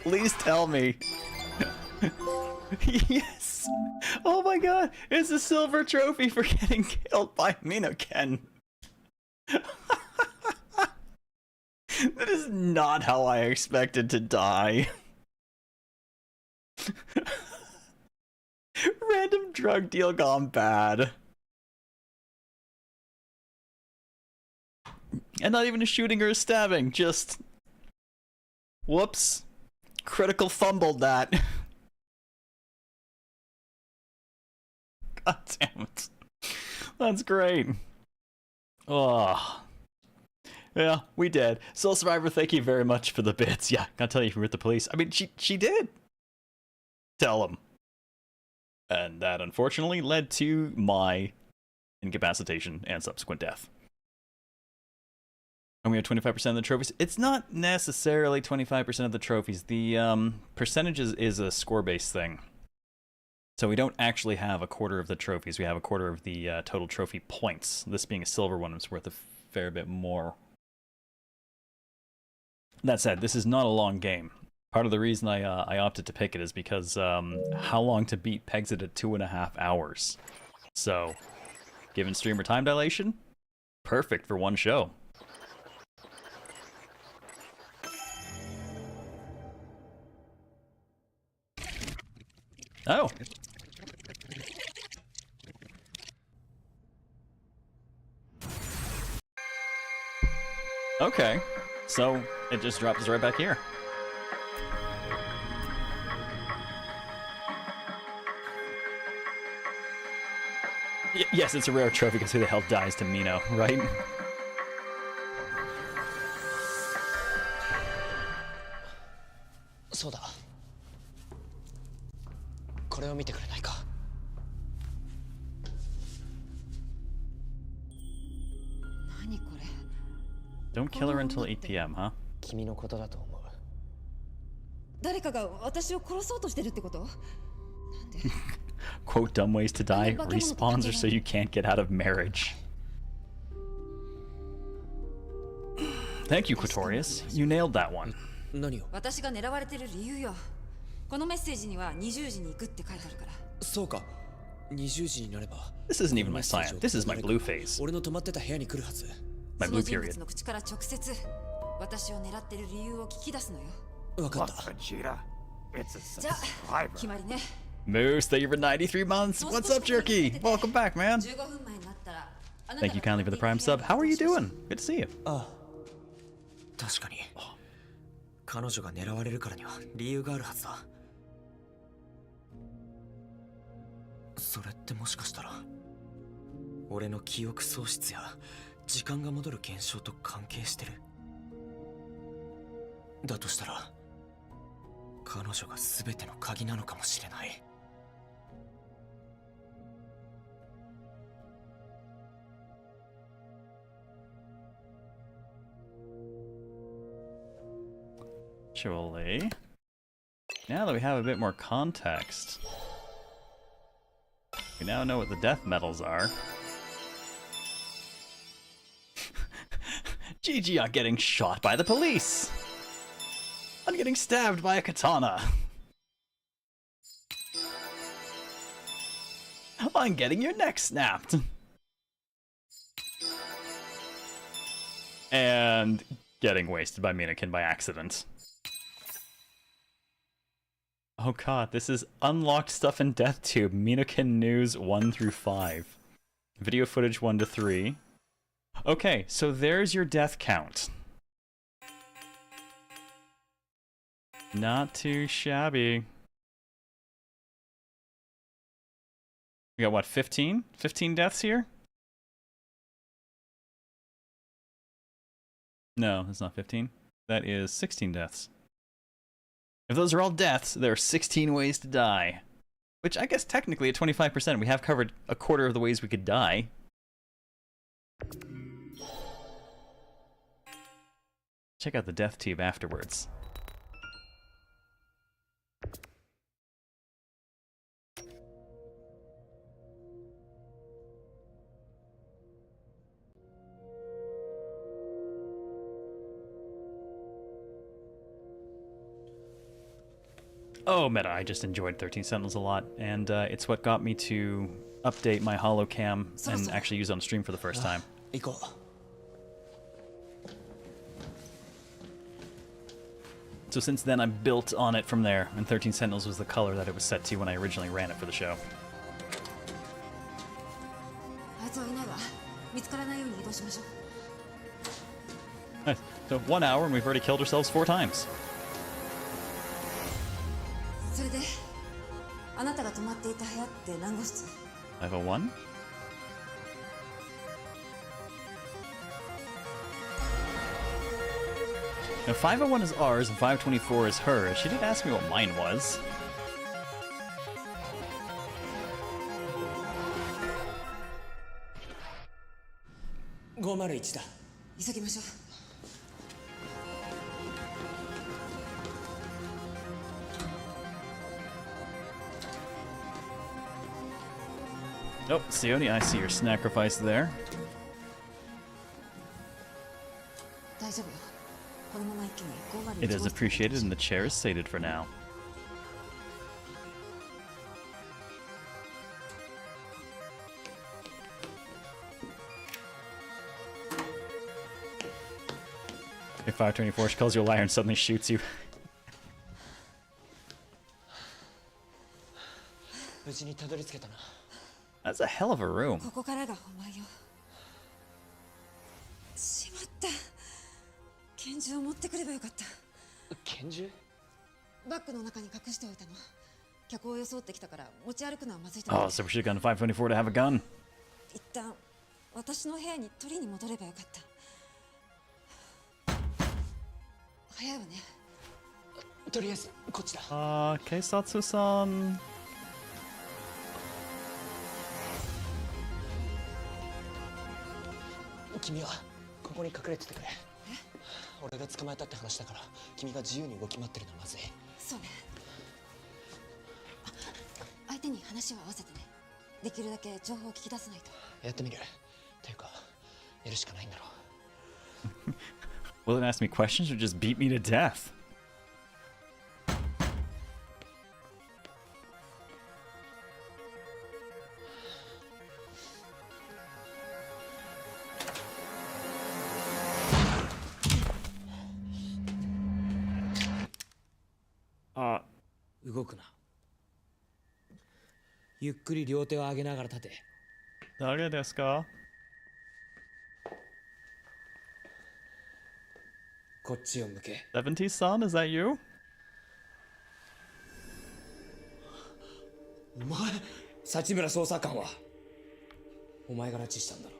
Please tell me. Yes! Oh my god! It's a silver trophy for getting killed by Minoken! That is not how I expected to die. Random drug deal gone bad. And not even a shooting or a stabbing, just... Whoops. Critical fumbled that. God damn it. That's great. Oh. Yeah, we did. Soul Survivor, thank you very much for the bits. Yeah, gotta tell you, if you were with the police. I mean, she did tell him. And that unfortunately led to my incapacitation and subsequent death. And we have 25% of the trophies. It's not necessarily 25% of the trophies. The percentage is a score-based thing. So we don't actually have a quarter of the trophies. We have a quarter of the total trophy points. This being a silver one, it's worth a fair bit more. That said, this is not a long game. Part of the reason I opted to pick it is because how long to beat pegs it at 2.5 hours. So, given streamer time dilation, perfect for one show. Oh. Okay. So, it just drops us right back here. Yes, it's a rare trophy because who the hell dies to Mino, right? Soだ。これを見てくれないか。何これ。 Don't kill her until 8 p.m., huh? 君のことだと思う。誰かが私を殺そうとしてるってこと？なんで？ Quote, dumb ways to die. Respawns are so you can't get out of marriage. Thank you, Quatorius. You nailed that one. 何を？私が狙われてる理由よ。このメッセージには20時に行くって書いてあるから。そうか。20時になれば。This isn't even my cyan. This is my blue phase. 俺の泊まってた部屋に来るはず。My そ blue の人 period. 物の口から直接私を狙ってる理由を聞き出すのよ。わかった。 Vegeta, it's a じゃあ subscriber. 決まりね。 Moose, thank you for 93 months. What's up, Jerky? Welcome back, man. 15分前になったら。 Thank you kindly for the prime sub. How are you doing? Good to see you. ああ。確かに。彼女が狙われるからには理由があるはずだ。それってもしかしたら俺の記憶喪失や時間が戻る現象と関係してる。だとしたら彼女が全ての鍵なのかもしれない。Actually, now that we have a bit more context, we now know what the death metals are. GG on getting shot by the police! On getting stabbed by a katana! on getting your neck snapped. And getting wasted by Minakin by accident. Oh god, this is unlocked stuff in Death Tube. Minakin News 1 through 5. Video footage 1 to 3. Okay, so there's your death count. Not too shabby. We got what, 15? 15 deaths here? No, that's not 15. That is 16 deaths. If those are all deaths, there are 16 ways to die. Which I guess technically at 25%, we have covered a quarter of the ways we could die. Check out the death tube afterwards. Oh, meta, I just enjoyed 13 Sentinels a lot, and it's what got me to update my holocam and actually use it on stream for the first time. So since then, I'm built on it from there, and 13 Sentinels was the color that it was set to when I originally ran it for the show. Nice. So 1 hour, and we've already killed ourselves 4 times. それであなたが泊まっていた部屋って何号室 501? Now 501 is ours and 524 is hers. She did ask me what mine was. .501 だ。急ぎましょう。Oh, Sione, I see your sacrifice there. It is appreciated and the chair is sated for now. If 524 calls you a liar and suddenly shoots you. That's a hell of a room. ここからが本番よ。しまった。拳銃を持ってくればよかった。拳銃？バッグの中に隠しておいたの。客を装ってきたから持ち歩くのはまずいと Oh, so we should have gone to 524 to have a gun. 一旦私の部屋に取りに戻ればよかった。早いわね。とりあえずこっちだ。Keisatsu-san. 君はここに隠れててくれ。俺が捕まえたって話だから君が自由に動き回ってるのはまずい。そうね。相手に話を合わせてね。できるだけ情報を聞き出さないと。やってみる。ていうかやるしかないんだろう。Will it ask me questions or just beat me to death? 動くな。ゆっくり両手を上げながら立て。誰ですか？こっちを向け。70-san, is that you? お前、幸村捜査官はお前が拉致したんだろ。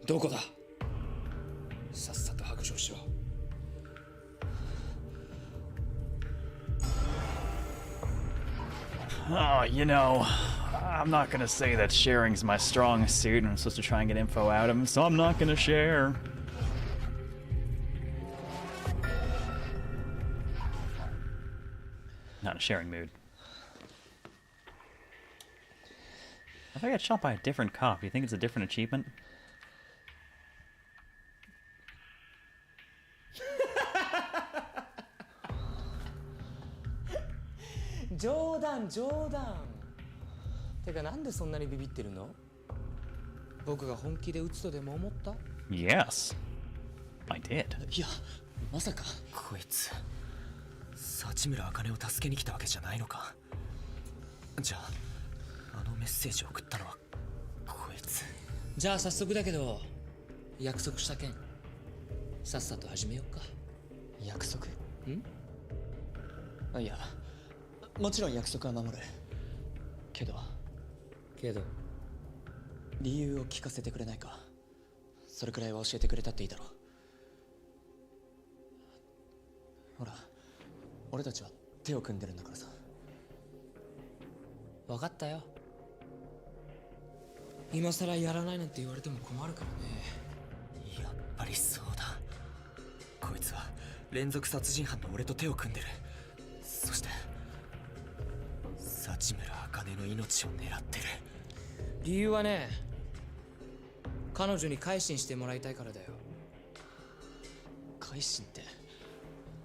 どこだ？さっさと白状しろ。Oh, you know, I'm not gonna say that sharing's my strong suit, and I'm supposed to try and get info out of him, so I'm not gonna share. Not in a sharing mood. If I get shot by a different cop, do you think it's a different achievement? てかなんでそんなにビビってるの？僕が本気で撃つとでも思った？ Yes, I did. いや、まさかこいつ幸村茜を助けに来たわけじゃないのか。じゃああのメッセージを送ったのはこいつ。じゃあ早速だけど約束した件さっさと始めようか。約束？いや、もちろん約束は守るけど理由を聞かせてくれないか。それくらいは教えてくれたっていいだろう。ほら、俺たちは手を組んでるんだからさ。分かったよ。今さらやらないなんて言われても困るからね。やっぱりそうだ。こいつは連続殺人犯の俺と手を組んでる。そして幸村茜の命を狙ってる。理由はね、彼女に改心してもらいたいからだよ。改心って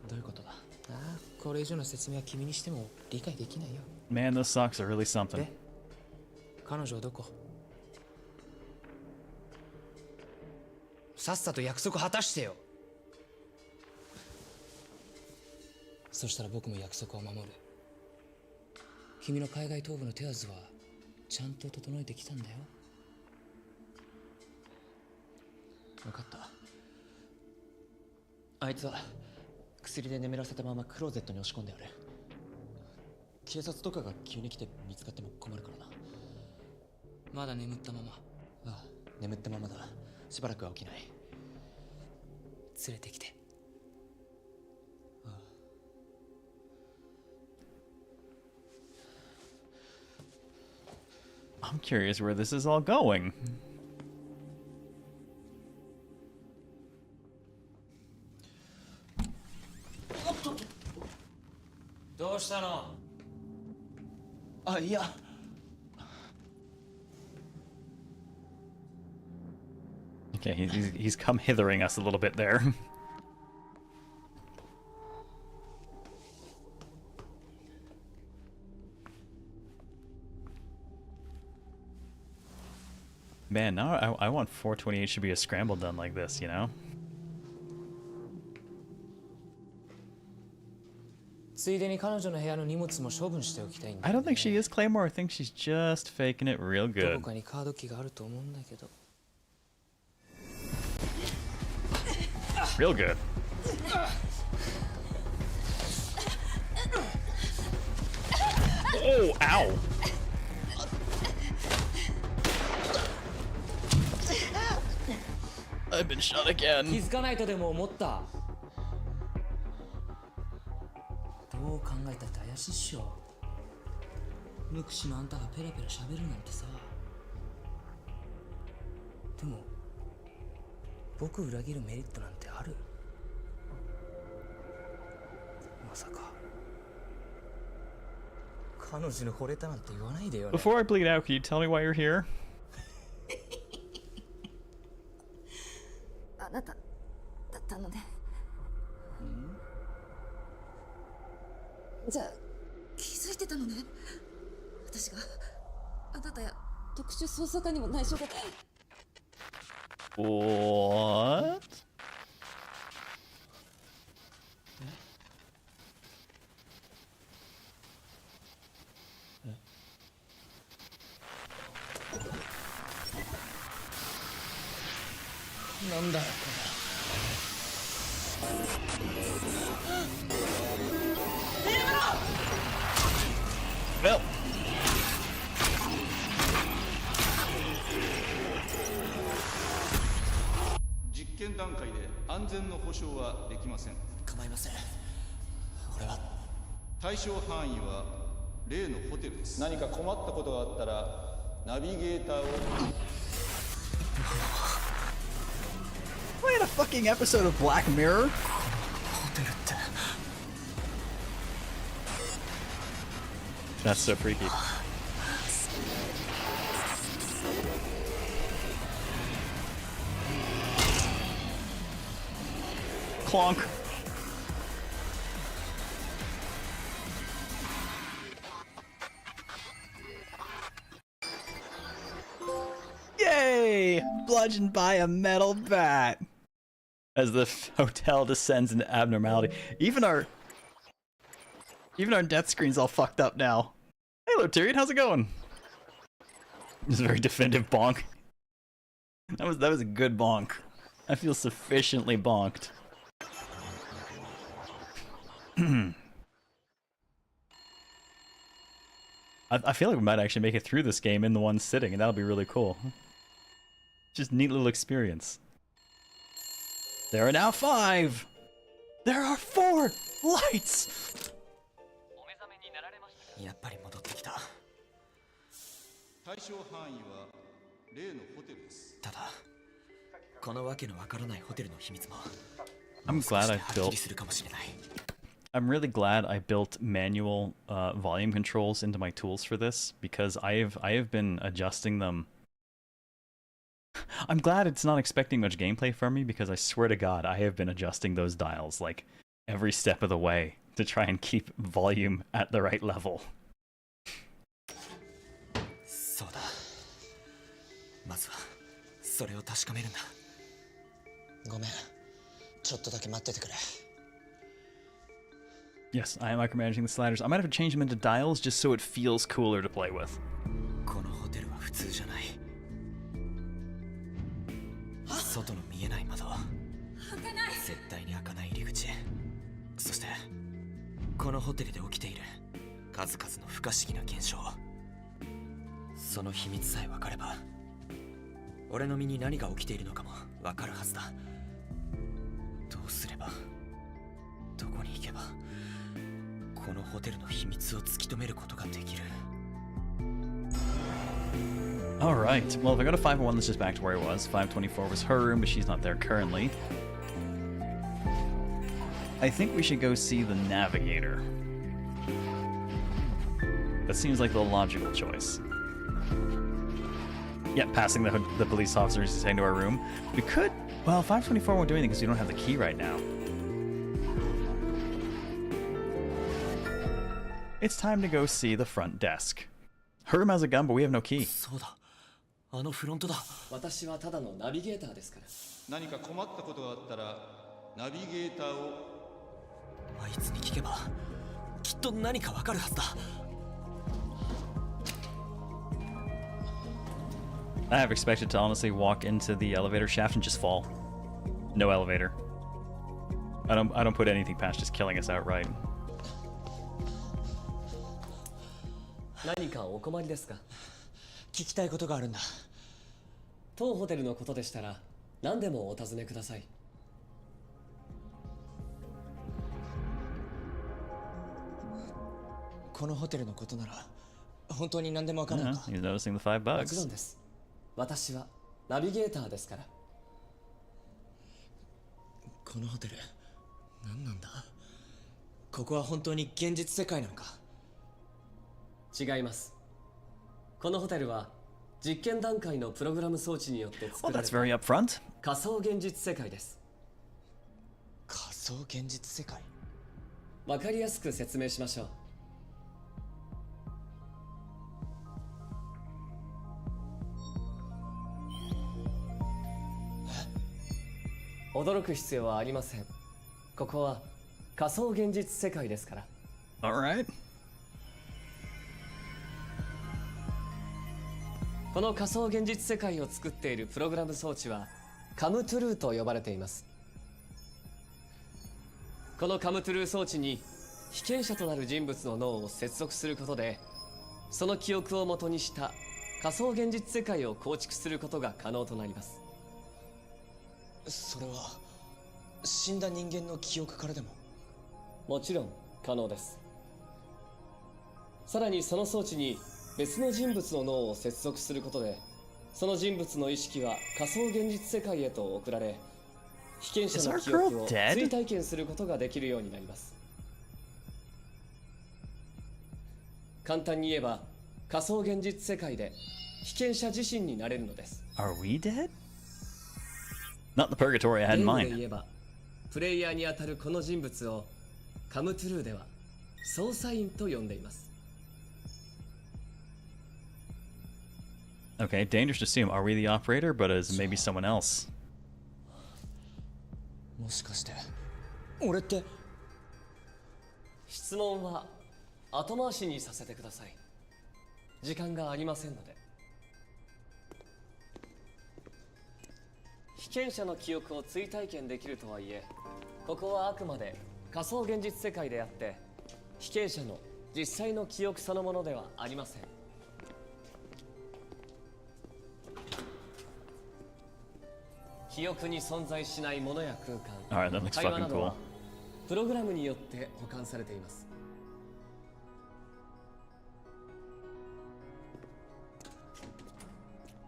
どういうことだ？ああ、これ以上の説明は君にしても理解できないよ。Man, those socks are really something. で、彼女はどこ？さっさと約束果たしてよ。そしたら僕も約束を守る。君の海外逃亡の手はずはちゃんと整えてきたんだよ。分かった。あいつは薬で眠らせたままクローゼットに押し込んである。警察とかが急に来て見つかっても困るからな。まだ眠ったまま？ああ、眠ったままだ。しばらくは起きない。連れてきて。I'm curious where this is all going. どうしたの？あ、いや。Okay, he's come hithering us a little bit there. Man, now I want 428 should be a scramble done like this, you know? ついでに彼女の部屋の荷物も処分しておきたいんだ。I don't think she is Claymore. I think she's just faking it real ど good. こかにカードキーがあると思うんだけど。Real good. Oh, ow! I've been shot 気 again. づかないとでも思った。どう考えたって怪しいっしょ。無口のあんたがペラペラ喋るなんてさ。でも僕裏切るメリットなんてある？まさか彼女に惚れたなんて言わないでよね。 Before I bleed out, can you tell me why you're here? あなただったのね。じゃあ気づいてたのね。私があなたや特殊捜査課にも内緒で。What? なんだよこれ。Well. 実験段階で安全の保証はできません。構いません。俺は対象範囲は例のホテルです。何か困ったことがあったらナビゲーターを。 Wait, a fucking episode of Black Mirror? ホテルって。 That's so freaky. Clonk. bludgeoned by a metal bat. As the hotel descends into abnormality. Even our death screen's all fucked up now. Hello, Tyrion, how's it going? This is a very definitive bonk. That was a good bonk. I feel sufficiently bonked. I feel like we might actually make it through this game in the one sitting, and that'll be really cool. Just neat little experience. There are now 5! There are 4 lights! やっぱり戻ってきた。対象範囲は例のホテルです。ただ、このわけのわからないホテルの秘密も I'm glad I はっきり built するかもしれない。I'm really glad I built manual volume controls into my tools for this, because I have been adjusting them. I'm glad it's not expecting much gameplay from me, because I swear to God, I have been adjusting those dials like every step of the way to try and keep volume at the right level. そうだ。まずはそれを確かめるんだ。ごめん。ちょっとだけ待っててくれ。Yes, I am micromanaging the sliders. I might have to change them into dials just so it feels cooler to play with. このホテルは普通じゃない。外の見えない窓。絶対に開かない入り口。そしてこのホテルで起きている数々の不可思議な現象。その秘密さえ分かれば、俺の身に何が起きているのかも分かるはずだ。どうすれば、どこに行けば、このホテルの秘密を突き止めることができる。Alright, well if I go to 501, let's just back to where I was. 524 was her room, but she's not there currently. I think we should go see the navigator. That seems like the logical choice. Yeah, passing the police officers is heading to our room. We could... Well, 524 won't do anything because we don't have the key right now. It's time to go see the front desk. Her room has a gun, but we have no key. そうだ。あのフロントだ。私はただのナビゲーターですから。何か困ったことがあったらナビゲーターを。あいつに聞けばきっと何かわかるはずだ。I have expected to honestly walk into the elevator shaft and just fall. No elevator. I don't put anything past just killing us outright. 何かお困りですか？聞きたいことがあるんだ。当ホテルのことでしたら何でもお尋ねください。このホテルのことなら本当に何でもわかるのか。He's noticing the 5もちろん bugs. です。私はナビゲーターですから。このホテル何なんだ。ここは本当に現実世界なのか。違います。このホテルは実験段階のプログラム装置によって作 Well, ら that's れ very た upfront. 仮想現実世界です。仮想現実世界。わかりやすく説明しましょう。驚く必要はありません。ここは仮想現実世界ですから。Alright. この仮想現実世界を作っているプログラム装置はカムトゥルーと呼ばれています。このカムトゥルー装置に被験者となる人物の脳を接続することで、その記憶を元にした仮想現実世界を構築することが可能となります。それは死んだ人間の記憶からでも？もちろん可能です。さらにその装置に別の人物の脳を接続することで、その人物の意識は仮想現実世界へと送られ、被験者の記憶を追体験することができるようになります。簡単に言えば仮想現実世界で被験者自身になれるのです。 Are we dead? Not the purgatory I had in ゲームで mind. 言えばプレイヤーにあたるこの人物をカムトゥルーでは操作員と呼んでいます。Okay, dangerous to assume. Are we the operator, but as maybe someone else? もしかして俺って。質問は後回しにさせてください。時間がありませんので。被験者の記憶を追体験できるとはいえ、ここはあくまで仮想現実世界であって、被験者の実際の記憶そのものではありません。記憶に存在しないものや空間、 Alright, that looks 会話 fucking などは cool. プログラムによって保管されています。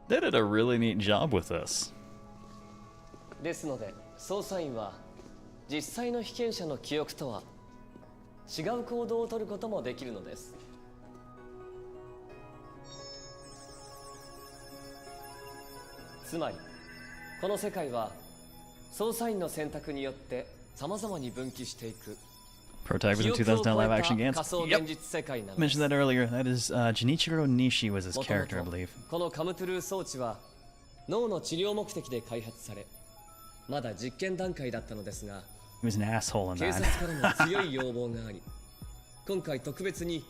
They did a really neat job with this. ですので捜査員は実際の被験者の記憶とは違う行動をとることもできるのです。つまりこの世界は捜査員の選択によって様々に分岐していく Protagonist of 2010 live action games. 仮想現実世界なのです。 Mentioned that earlier. That is Junichiro Nishi was his character, I believe. このカムトゥルー装置は脳の治療目的で開発され、まだ実験段階だったのですが、 He was an asshole in 警 that. 察からの強い要望があり、今回特別に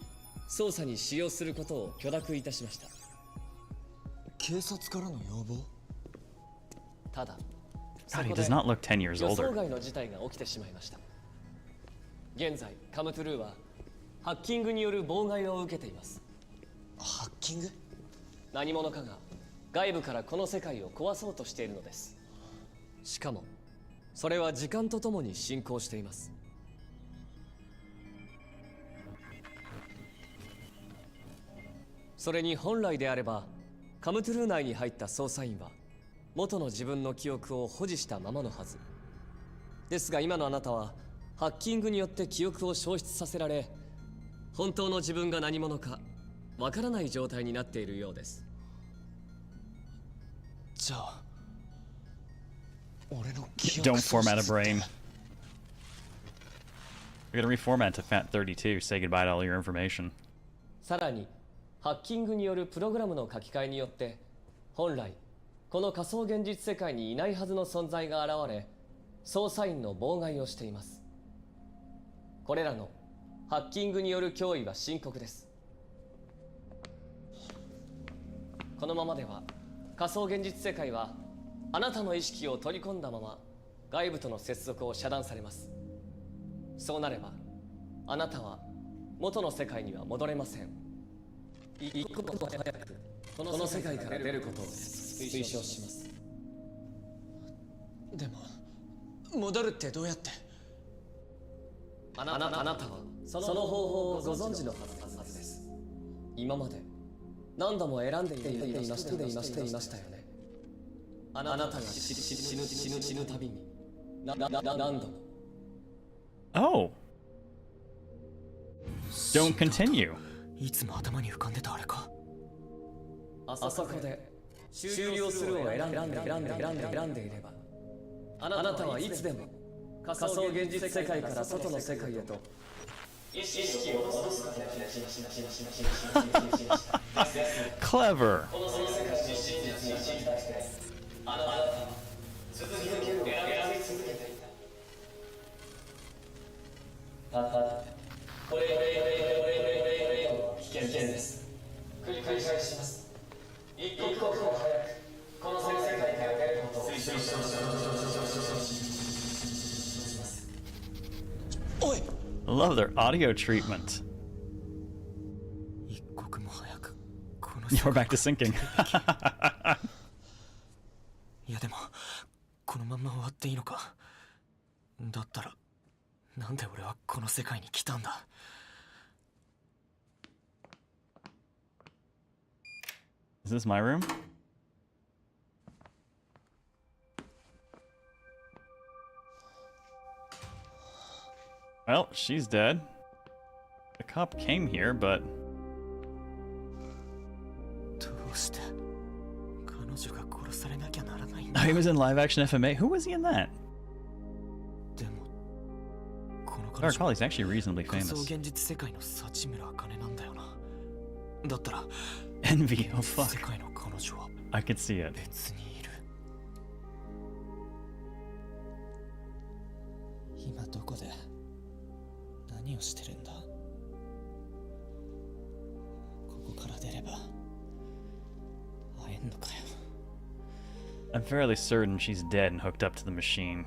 捜査に使用することを許諾いたしました。警察からの要望？ただ、 God, he does not look 10 years 予想 older. 外の事態が起きてしまいました。現在、カムトゥルーはハッキングによる妨害を受けています。ハッキング？何者かが外部からこの世界を壊そうとしているのです。しかも、それは時間とともに進行しています。それに本来であれば、カムトゥルー内に入った捜査員は元の自分の記憶を保持したままのはず。ですが今のあなたはハッキングによって記憶を消失させられ、本当の自分が何者かわからない状態になっているようです。じゃあ俺の記 Don't 憶 format a brain. We're gonna reformat to FAT32. Say goodbye to all your information. さらにハッキングによるプログラムの書き換えによって本来この仮想現実世界にいないはずの存在が現れ、捜査員の妨害をしています。これらのハッキングによる脅威は深刻です。このままでは仮想現実世界はあなたの意識を取り込んだまま外部との接続を遮断されます。そうなればあなたは元の世界には戻れません。一刻も早くこの世界から出ることを推奨します。でも戻るってどうやって？あなたはその方法をご存知のはずです。今まで何度も選んでいましたよね。あなたが死ぬたびに何度も。Oh. Don't continue. いつも頭に浮かんでたあれか。あそこで終了するを選んでいれば、あなたはいつでも仮想現実世界から外の世界へと意識を戻すことができました。 Clever. この世界の真実に信じたしてあなたは続けるを選び続けていた。これ危険です。繰り返します。一刻も早くこの世界から出ることを推奨します。おい。I love their audio treatment. 一刻も早くこの You're back to syncing. いやでもこのまま終わっていいのか。だったらなんで俺はこの世界に来たんだ。Is this my room? Well, she's dead. The cop came here, but どうして彼女が殺されなきゃならないん oh, だ。 he was in live action FMA. Who was he in that? でもこの I recall he's actually reasonably 仮想 famous. 現実世界の幸村茜なんだよな。だったら Envy, oh fuck. 世界の彼女は I can see it. 別にいる。今どこで何をしてるんだ。ここから出れば会えんのかよ。I'm fairly certain she's dead and hooked up to the machine.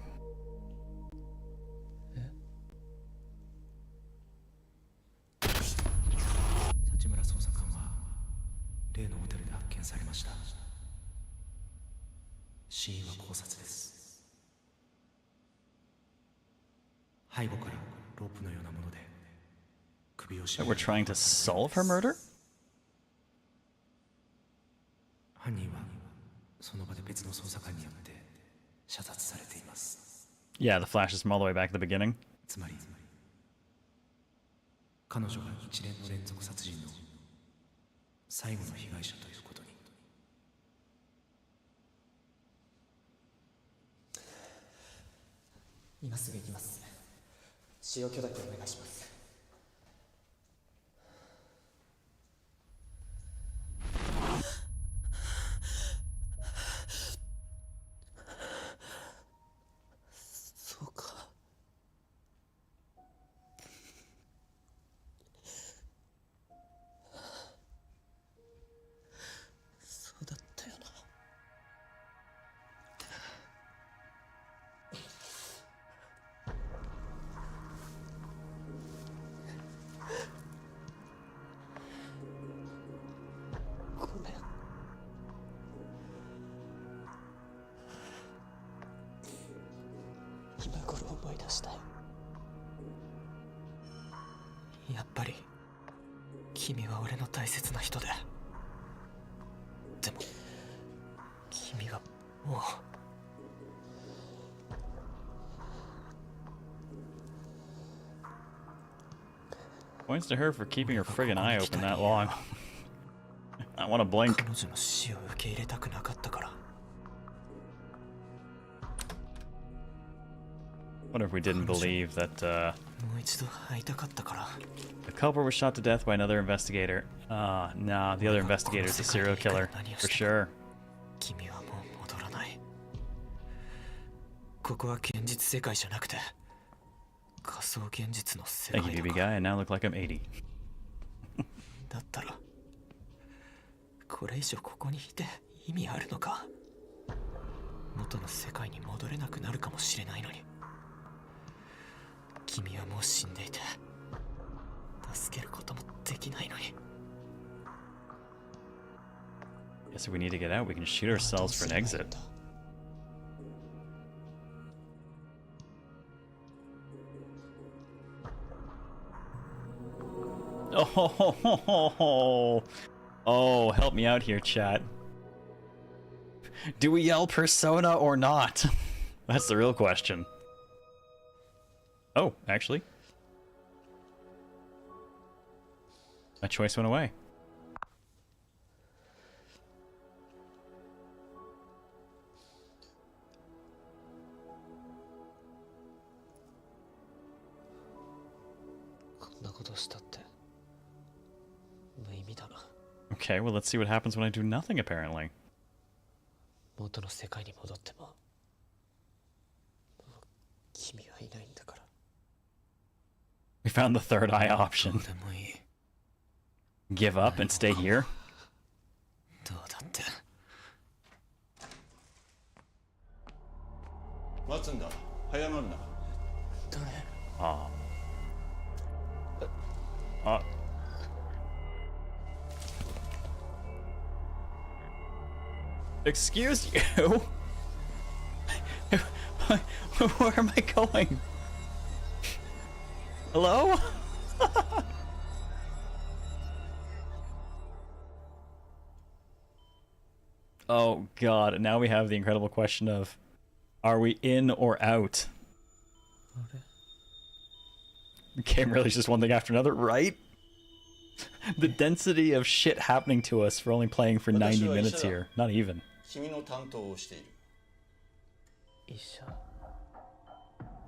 幸村捜査官は例のホテルで発見されました。死因は絞殺です。背後からロープのようなもので首を絞 That we're trying to solve her murder? 犯人はその場で別の捜査官によって射殺されています。 Yeah, the flashes from all the way back at the beginning. つまり彼女が一連の連続殺人の最後の被害者ということに。今すぐ行きます。使用許諾お願いします。そうか。そうだったよな。ごめん。今頃思い出したよ。やっぱり君は俺の大切な人で。でも君はもう。Points to her for keeping her friggin' eye open that long. I want to blink. 彼女の死を受け入れたくなかったから。 What if we didn't believe that もう一度会いたかったから。 the culprit was shot to death by another investigator? Nah, the other investigator's a serial killer, for sure. 君はもう戻らない。ここは現実世界じゃなくて仮想現実の世界 Thank だ you, BB から。 guy. I now look like I'm 80. だったらこれ以上ここにいて意味あるのか。元の世界に戻れなくなるかもしれないのに。君はもう死んでいて助けることもできないのに。 Guess if we need to get out, we can shoot ourselves for an exit. Oh, help me out here, chat. Do we yell Persona or not? That's the real question. Oh, actually. My choice went away. Okay, well, let's see what happens when I do nothing, apparently. 元の世界に戻ってももう君はいないんだから。 We found the third eye option. どうでもいい。 Give up and stay here? どうだって。待つんだ。早まるな。Ah. Excuse you? Where am I going? Hello? Oh god, now we have the incredible question of, are we in or out? The game really is just one thing after another, right? The density of shit happening to us for only playing for 90 minutes here. Not even. 君の担当をしている。医者。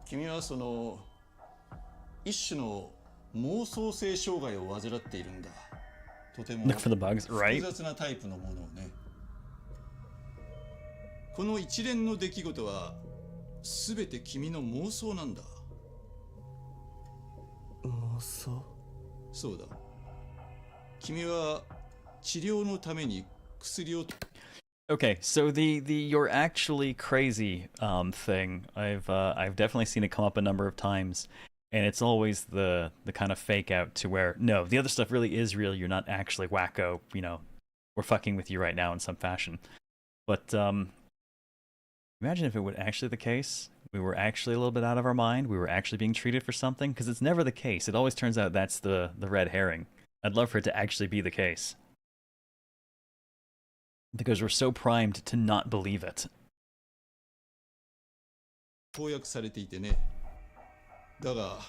君はその一種の妄想性障害を患っているんだ。とても Look for the bugs, 複 right? 雑なタイプのものをね。この一連の出来事は全て君の妄想なんだ。妄想？そうだ。君は治療のために薬を Okay, so the you're actually crazy thing, I've definitely seen it come up a number of times, and it's always the kind of fake out to where no, the other stuff really is real. You're not actually wacko. You know, we're fucking with you right now in some fashion. But imagine if it were actually the case. We were actually a little bit out of our mind. We were actually being treated for something, because it's never the case. It always turns out that's the red herring. I'd love for it to actually be the case. Because we're so primed to not believe it. 投薬されていてね。だが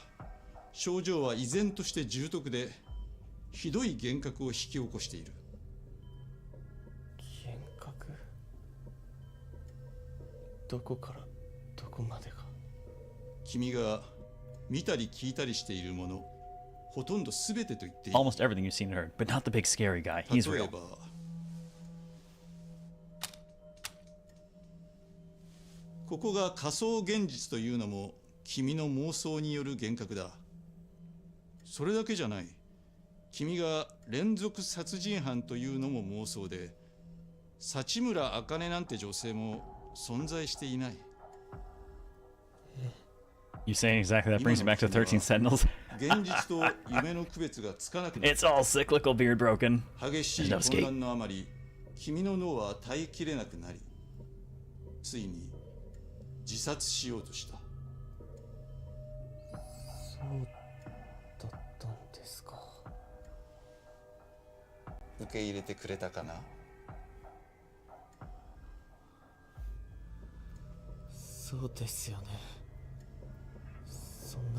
症状は依然として重篤でひどい幻覚を引き起こしている。幻覚？どこからどこまでが？君が見たり聞いたりしているもの、ほとんど全てと言っていい。 Almost everything you've seen and heard, but not the big scary guy. He's 例え real. ばここが仮想現実というのも君の妄想による幻覚だ。それだけじゃない。君が連続殺人犯というのも妄想で、幸村茜なんて女性も存在していない。You saying exactly that brings me back to 13 Sentinels. 現実と夢の区別がつかなくなる。It's all cyclical, beard broken. 激し There's い no 混 escape. 乱のあまり、君の脳は耐えきれなくなり、ついに自殺しようとした。そうだったんですか。受け入れてくれたかな？そうですよね。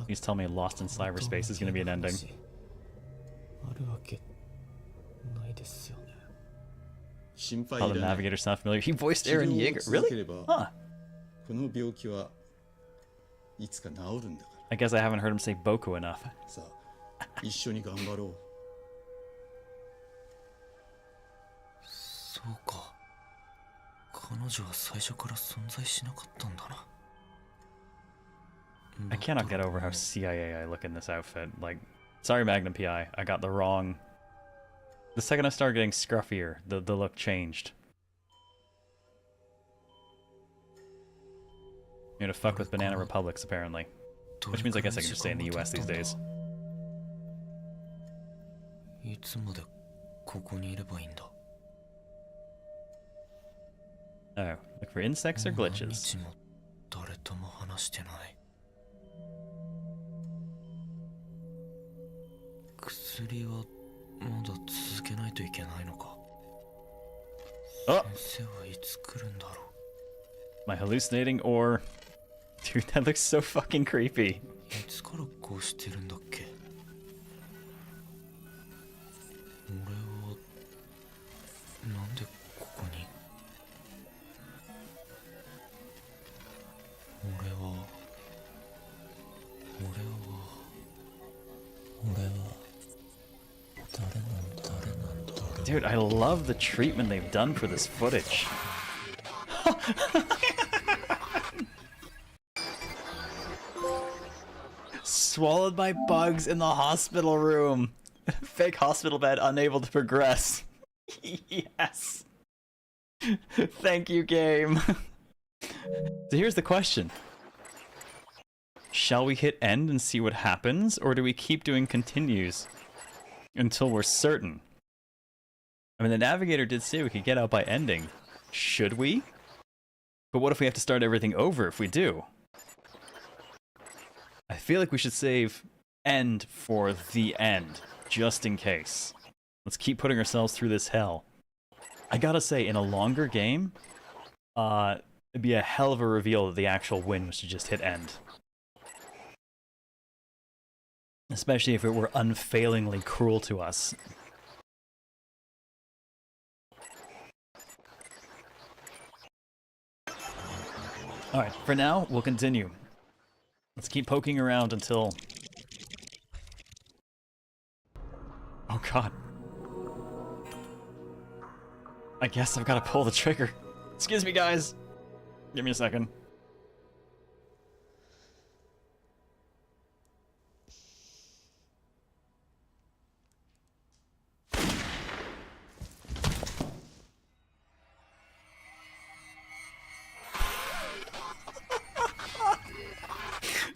He's telling me Lost in Cyberspace is going to be an ending. あるわけないですよね。心配 Oh, い the らない。 Navigator sound familiar. He voiced Eren 治療 Yeager. を続けれ Really? ば Huh. この病気はいつか治るんだから。 I guess I haven't heard him say Boku enough. さあ、一緒に頑張ろう。そうか。彼女は最初から存在しなかったんだな。I cannot get over how CIA I look in this outfit. Like, sorry, Magnum PI. I got the wrong... The second I started getting scruffier, the look changed. You're gonna fuck with Banana Republics, apparently. Which means I guess I can just stay in the US these days. いつまでここにいればいいんだ。 Oh, look for insects or 何 glitches. 日も誰とも話してない。薬はまだ続けないといけないのか。あ、先生はいつ来るんだろう。 Am I hallucinating or... Dude, that looks so fucking creepy. いつからこうしてるんだっけ。俺はなんでここに。Dude, I love the treatment they've done for this footage. Swallowed by bugs in the hospital room. Fake hospital bed, unable to progress. Yes. Thank you, game. So here's the question. Shall we hit end and see what happens, or do we keep doing continues until we're certain? I mean, the navigator did say we could get out by ending. Should we? But what if we have to start everything over if we do? I feel like we should save end for the end, just in case. Let's keep putting ourselves through this hell. I gotta say, in a longer game, it'd be a hell of a reveal that the actual win was to just hit end. Especially if it were unfailingly cruel to us. Alright, for now, we'll continue. Let's keep poking around until... Oh god. I guess I've got to pull the trigger. Excuse me, guys. Give me a second.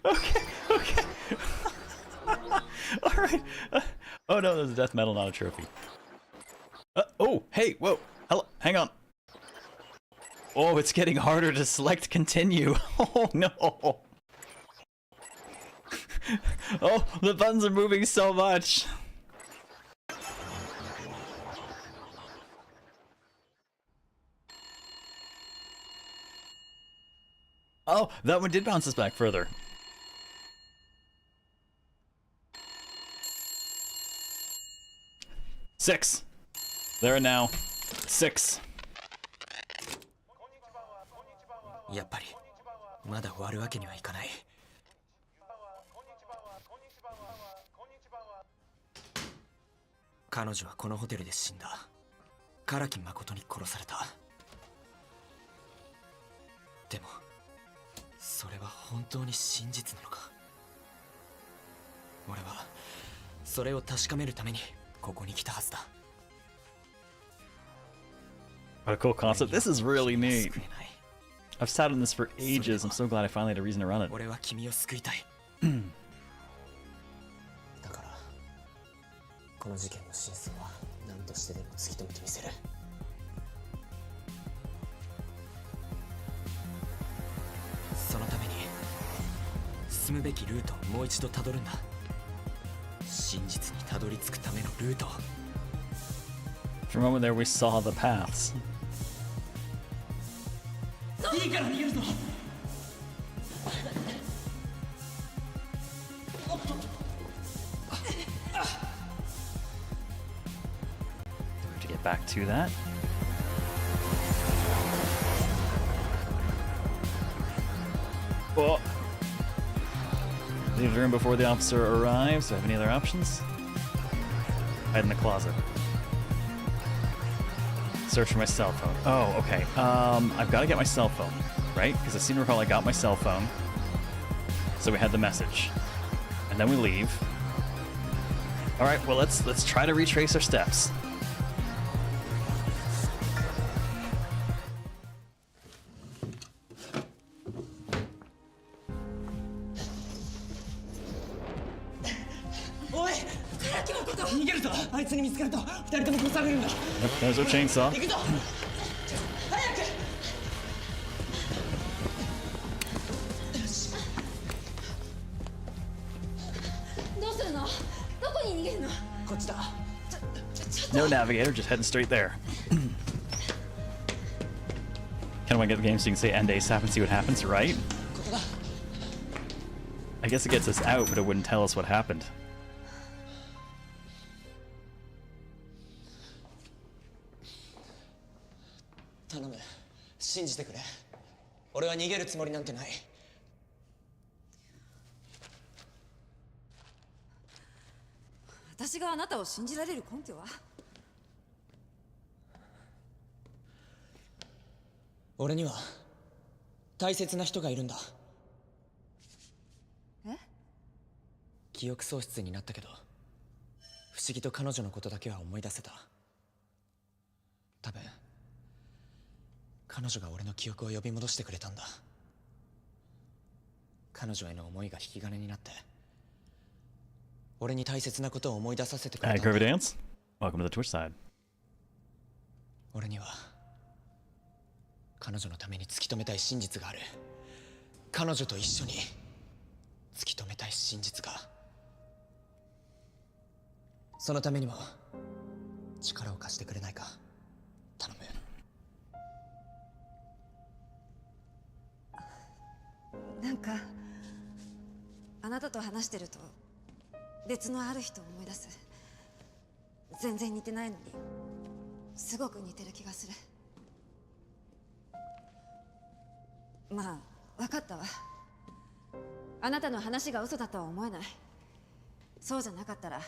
Okay. All right. Oh no, there's a death medal, not a trophy. Oh, hey, whoa. Hello, hang on. Oh, it's getting harder to select continue. Oh no. Oh, the buttons are moving so much. Oh, that one did bounce us back further. Six. There now. 6. やっぱりまだ終わるわけにはいかない。彼女はこのホテルで死んだ。唐木誠に殺された。でもそれは本当に真実なのか。俺はそれを確かめるためにここに来たはずだ。What a cool concept. This is really neat. I've sat on this for ages. I'm so glad I finally had a reason to run it. 俺は君を救いたい。だからこの事件の真相は何としてでも突き止めてみせる。そのために進むべきルートをもう一度たどるんだ。真実にたどり着くためのルート。For a moment there we saw the paths. いいから逃げるぞ。To get back to that. Oh. Leave the room before the officer arrives. Do I have any other options? Hide in the closet. Search for my cell phone. Oh, okay. I've got to get my cell phone, right? Because I seem to recall I got my cell phone. So we had the message. And then we leave. All right, well, let's try to retrace our steps. Yep, there's our chainsaw. No navigator, just heading straight there. Kind of want to get the game so you can say end ASAP and see what happens, right? I guess it gets us out, but it wouldn't tell us what happened. 頼む、信じてくれ。俺は逃げるつもりなんてない。私があなたを信じられる根拠は？俺には大切な人がいるんだ。え？記憶喪失になったけど、不思議と彼女のことだけは思い出せた。多分彼女が俺の記憶を呼び戻してくれたんだ。彼女への思いが引き金になって、俺に大切なことを思い出させてくれたんだ。Curvy Dance? Welcome to the Twitch side. 俺には彼女のために突き止めたい真実がある。彼女と一緒に突き止めたい真実が。そのためにも力を貸してくれないか。頼む。なんかあなたと話してると別のある人を思い出す。全然似てないのにすごく似てる気がする。まあ分かったわ。あなたの話が嘘だとは思えない。そうじゃなかったら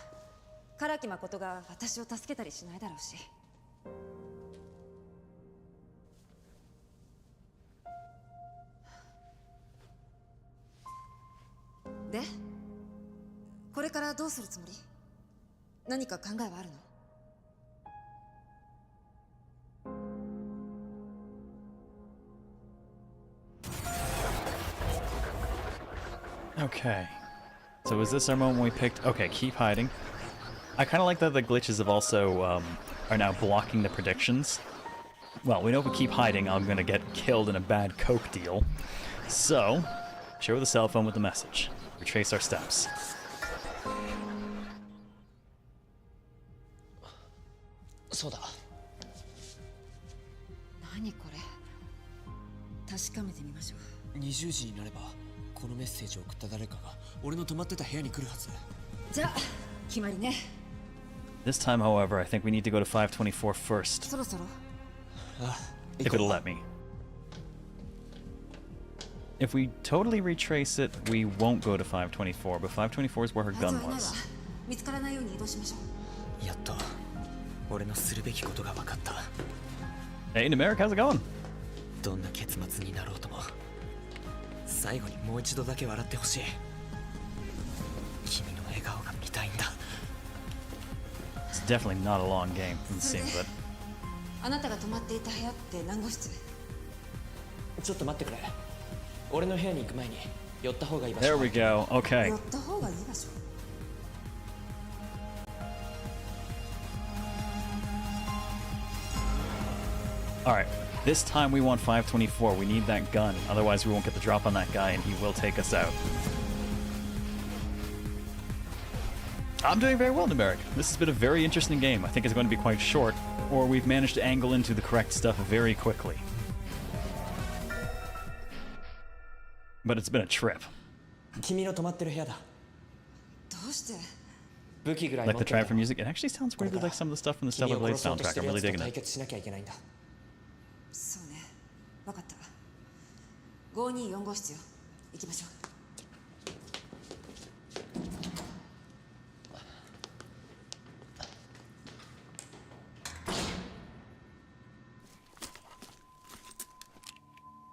唐木誠が私を助けたりしないだろうし。れからどうするつもり？何か考えはあるの？Okay. So is this our moment we picked? Okay, keep hiding. I kind of like that the glitches have also, are now blocking the predictions. Well, we know if we keep hiding, I'm gonna get killed in a bad coke deal. So, show the cell phone with the message. Retrace our steps. そうだ。何これ？確かめてみましょう。20時になればこのメッセージを送った誰かが俺の泊まってた部屋に来るはず。じゃあ決まりね。This time, however, I think we need to go to 524 first. そろそろ。If it'll let me. If we totally retrace it, we won't go to 524, but 524 is where her gun was. 見つからないように移動しましょう。やっと俺のするべきことが分かった。Hey, America, how's it going? どんな結末になろうとも最後にもう一度だけ笑ってほしい。君の笑顔が見たいんだ。It's definitely not a long game from the scene, but あなたが泊まっていた部屋って何号室？ちょっと待ってくれ。俺の部屋に行く前に寄った方がいい場所。 there we go. Okay. 寄った方がいい場所。Alright, this time we want 524. We need that gun, otherwise we won't get the drop on that guy and he will take us out. I'm doing very well, Numeric. This has been a very interesting game. I think it's going to be quite short, or we've managed to angle into the correct stuff very quickly. But it's been a trip. 君の泊まってる部屋だ。どうして？武器ぐらい Like 持っ the てる。 track from music, it actually sounds weirdly like some of the stuff from the Stellar Blade soundtrack. I'm really digging 対 it. 決しなきゃいけないんだ。そうね。わかった。524号室よ。行きましょう。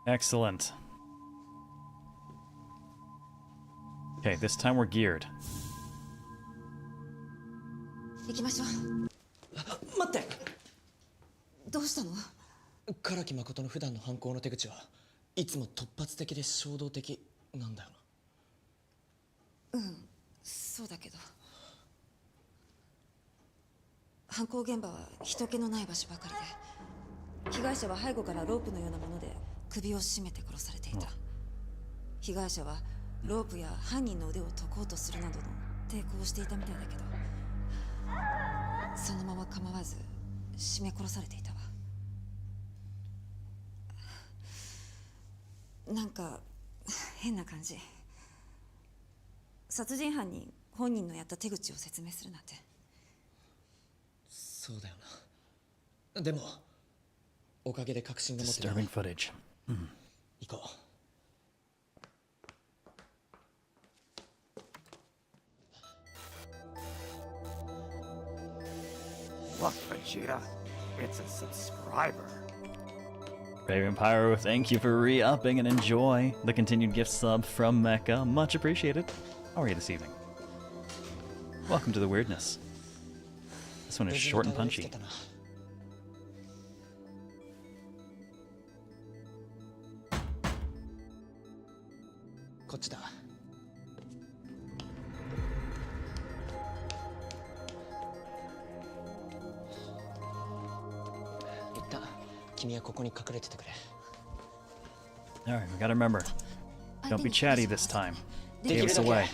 Excellent. Okay, this time we're geared. 行きましょう。待って。どうしたの？唐木誠の普段の犯行の手口はいつも突発的で衝動的なんだようん、そうだけど。犯行現場は人気のない場所ばかりで、被害者は背後からロープのようなもので首を絞めて殺されていた。被害者はロープや犯人の腕を解こうとするなどの抵抗をしていたみたいだけど、そのまま構わず絞め殺されていたわ。なんか変な感じ。殺人犯に本人のやった手口を説明するなんて。そうだよな。でもおかげで確信が持ってる。 Disturbing footage. 行こう。Look, Vegeta, it's a subscriber. Raven Pyro, thank you for re-upping and enjoy the continued gift sub from Mecha. Much appreciated. How are you this evening? Welcome to the weirdness. This one is short and punchy. こっちだ。一旦君はここに隠れててくれ。 Alright, we gotta remember. Don't be chatty this time. Gave us away.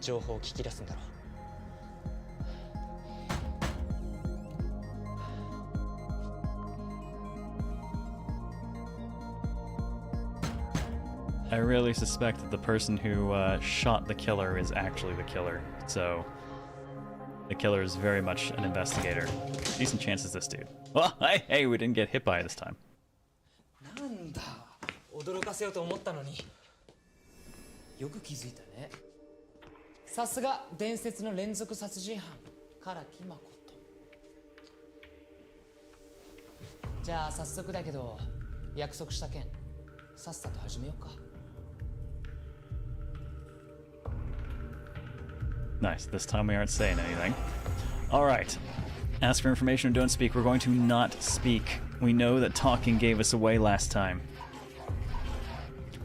情報を聞き出すんだろう。 I really suspect that the person who shot the killer is actually the killer, so the killer is very much an investigator. Decent chances this dude. Well, hey, we didn't get hit by it this time. なんだ、驚かせようと思ったのによく気づいたね。さすが伝説の連続殺人犯唐木誠。じゃあ早速だけど約束した件さっさと始めようか。Nice. This time we aren't saying anything. All right. Ask for information or don't speak. We're going to not speak. We know that talking gave us away last time.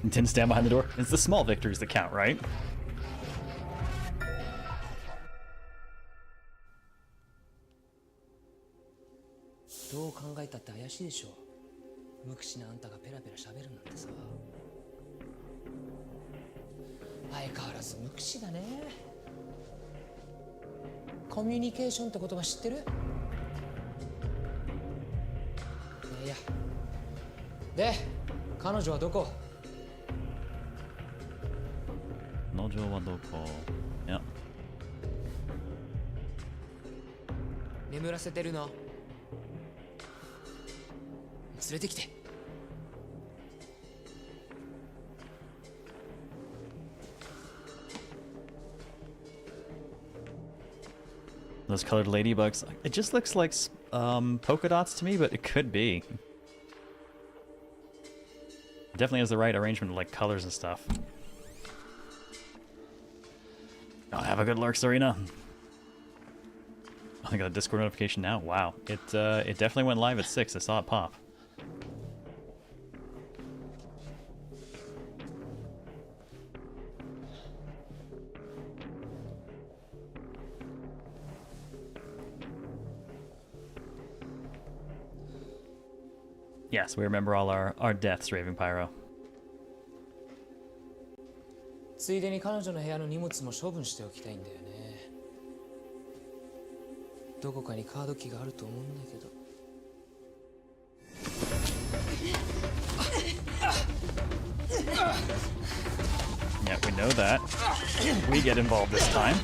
And didn't stand behind the door. It's the small victories that count, right?どう考えたって怪しいでしょ。無口なあんたがペラペラ喋るなんてさ。相変わらず無口だね。コミュニケーションって言葉知ってる？いや。で、彼女はどこ？彼女はどこ？いや。眠らせてるの？連れてきて。Those colored ladybugs. It just looks like polka dots to me, but it could be. Definitely has the right arrangement of like colors and stuff. I'll have a good lurk, Serena. I got a Discord notification now. Wow, it definitely went live at 6. I saw it pop. Yes, we remember all our deaths, Raving Pyro. ついでに彼女の部屋の荷物も処分しておきたいんだよね。どこかにカードキーがあると思うんだけど。Yeah, we know that. We get involved this time.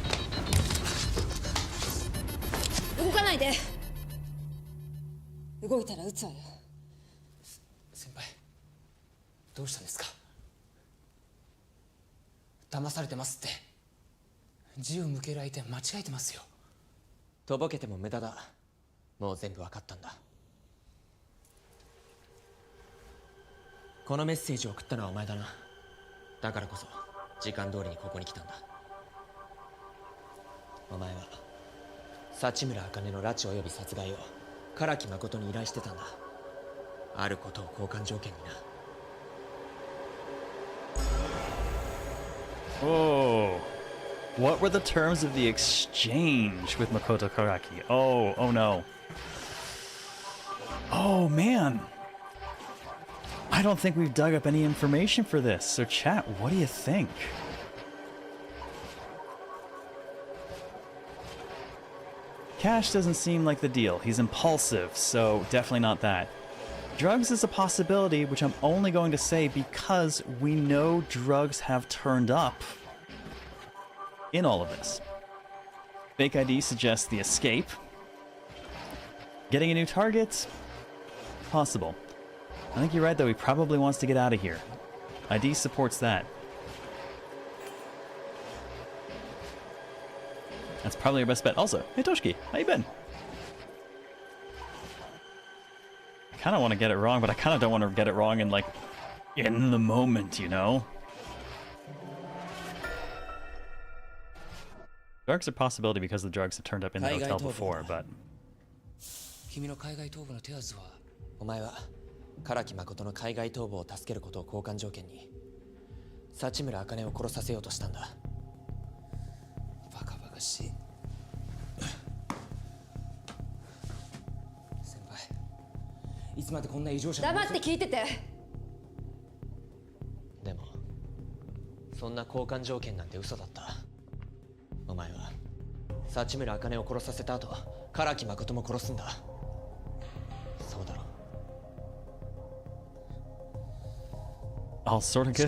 動かないで。動いたら撃つわよ。先輩、どうしたんですか？騙されてますって。銃向ける相手間違えてますよ。とぼけても無駄だ。もう全部わかったんだ。このメッセージを送ったのはお前だな。だからこそ時間通りにここに来たんだ。お前は幸村茜の拉致及び殺害を唐木誠に依頼してたんだ。あることを交換条件にな。Oh, what were the terms of the exchange with Makoto Karaki? Oh no. Oh man. I don't think we've dug up any information for this. So chat, what do you think? Cash doesn't seem like the deal. He's impulsive, so definitely not that. Drugs is a possibility, which I'm only going to say because we know drugs have turned up in all of this. Fake ID suggests the escape. Getting a new target? Possible. I think you're right, though. He probably wants to get out of here. ID supports that. That's probably your best bet. Also, hey Toshiki, how you been? I kind of want to get it wrong, but I kind of don't want to get it wrong in, like, in the moment, you know? Drugs are a possibility because the drugs have turned up in the hotel before, but... 君の海外逃亡の手はずは、お前は唐木誠の海外逃亡を助けることを交換条件に幸村茜を殺させようとしたんだ。バカバカしい。先輩、いつまでこんな異常者。黙って聞いてて。でもそんな交換条件なんて嘘だった。お前は幸村茜を殺させた後、唐木誠も殺すんだ。そうだろ。I'll sort of get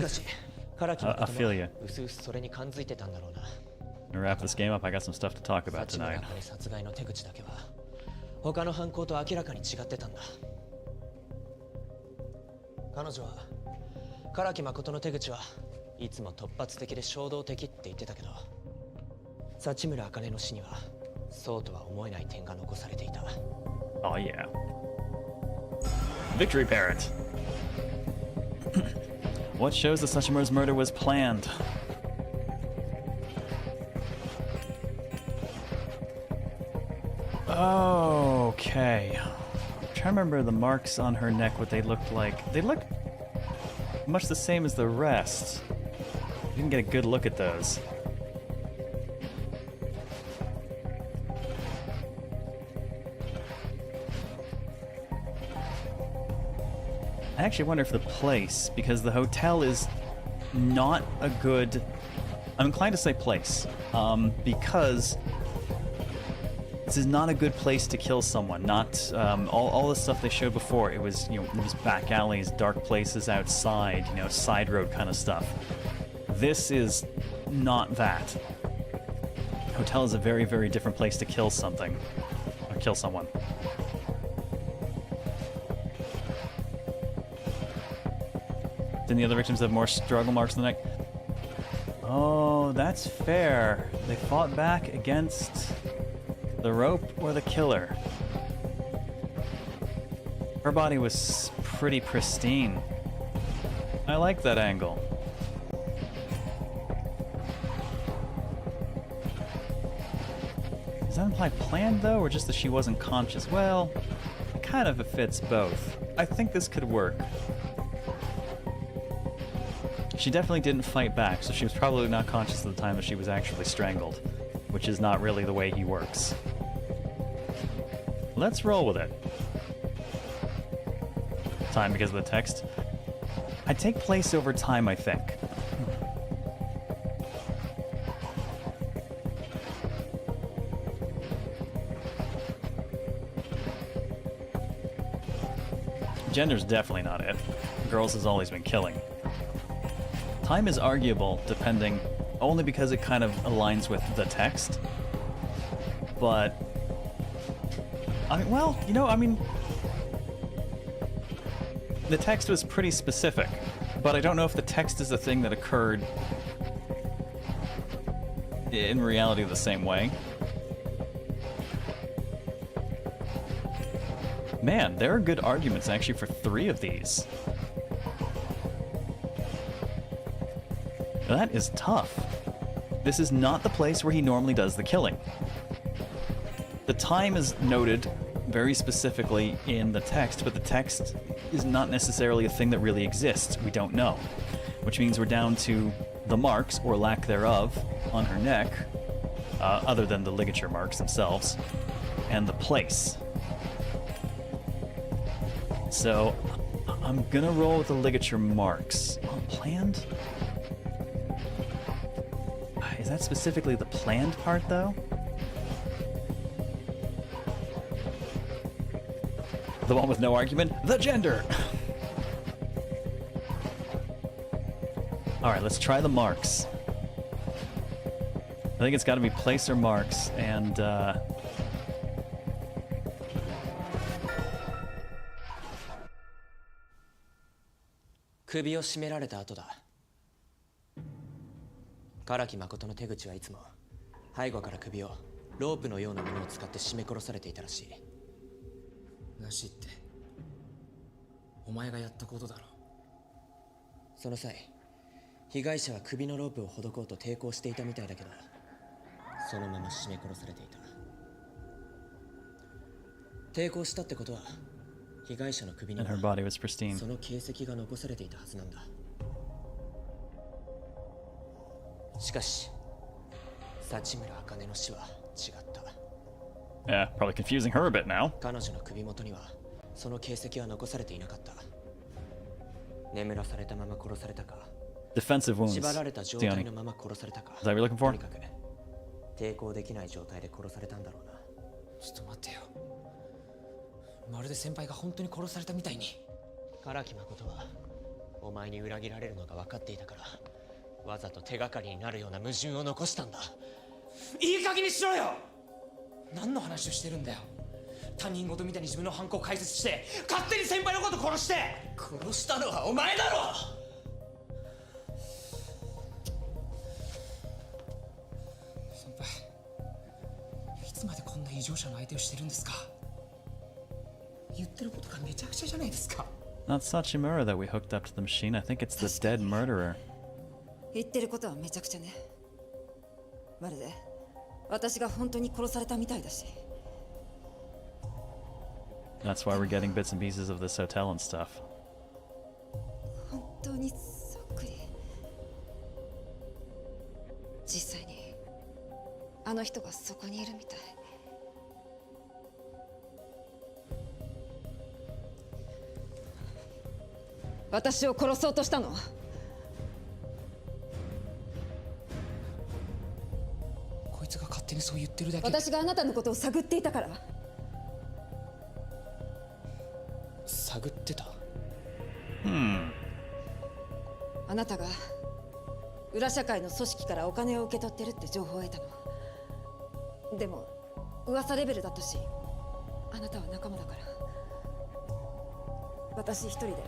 I feel you. 薄々それに感づいてたんだろうな。To wrap this game up, I got some stuff to talk about tonight. 殺害の手口だけは他の犯行と明らかに違ってたんだ。彼女は唐木誠の手口はいつも突発的で衝動的って言ってたけど、幸村茜の死にはそうとは思えない点が残されていた。Oh yeah. Victory Parrot. What shows that Sachimura's murder was planned? Okay. I'm trying to remember the marks on her neck, what they looked like. They look much the same as the rest. Didn't get a good look at those. I actually wonder if the place, because the hotel is not a good... I'm inclined to say place, because this is not a good place to kill someone. Not all the stuff they showed before. It was, you know, it was back alleys, dark places outside, you know, side road kind of stuff. This is not that. Hotel is a very, very different place to kill something, or kill someone. Didn't the other victims have more struggle marks on the neck? Oh, that's fair. They fought back against the rope or the killer. Her body was pretty pristine. I like that angle. Does that imply planned, though, or just that she wasn't conscious? Well, it kind of fits both. I think this could work. She definitely didn't fight back, so she was probably not conscious at the time that she was actually strangled, which is not really the way he works. Let's roll with it. Time because of the text. I take place over time, I think. Gender's definitely not it. Girls has always been killing. Time is arguable, depending, only because it kind of aligns with the text. But, I mean, well, you know, I mean, the text was pretty specific, but I don't know if the text is the thing that occurred in reality the same way. Man, there are good arguments actually for 3 of these. That is tough. This is not the place where he normally does the killing. The time is noted very specifically in the text, but the text is not necessarily a thing that really exists. We don't know. Which means we're down to the marks, or lack thereof, on her neck, other than the ligature marks themselves, and the place. So, I'm gonna roll with the ligature marks. Oh, planned? Is that specifically the planned part, though? The one with no argument? The gender! Alright, let's try the marks. I think it's gotta be place or marks, and,首を絞められた後だ。唐木誠の手口はいつも背後から首をロープのようなものを使って絞め殺されていたらしい。らしいってお前がやったことだろ。その際被害者は首のロープをほどこうと抵抗していたみたいだけど、そのまま絞め殺されていた。抵抗したってことは被害者の首にはその形跡が残されていたはずなんだ。しかし、幸村茜の死は違った。Yeah, probably confusing her a bit now. 彼女の首元にはその形跡は残されていなかった。眠らされたまま殺されたか、Defensive wounds. 縛られた状態のまま殺されたか。Is that what you're looking for? とにかく抵抗できない状態で殺されたんだろうな。ちょっと待ってよ。まるで先輩が本当に殺されたみたいに。唐木誠はお前に裏切られるのが分かっていたから。わざと手がかりになるような矛盾を残したんだ。いい加減にしろよ。何の話をしてるんだよ。他人事みたいに自分の犯行を解説して勝手に先輩のこと殺して。殺したのはお前だろ。先輩、いつまでこんな異常者の相手をしてるんですか。言ってることがめちゃくちゃじゃないですか。Not Sachimura that we hooked up to the machine. I think it's the dead murderer. 言ってることはめちゃくちゃね。まるで私が本当に殺されたみたいだし、That's why we're getting bits and pieces of this hotel and stuff. 本当にそっくり。実際にあの人がそこにいるみたい。私を殺そうとしたの。こいつが勝手にそう言ってるだけで。私があなたのことを探っていたから。探ってた。あなたが裏社会の組織からお金を受け取ってるって情報を得たの。でも噂レベルだったし、あなたは仲間だから。私一人でこ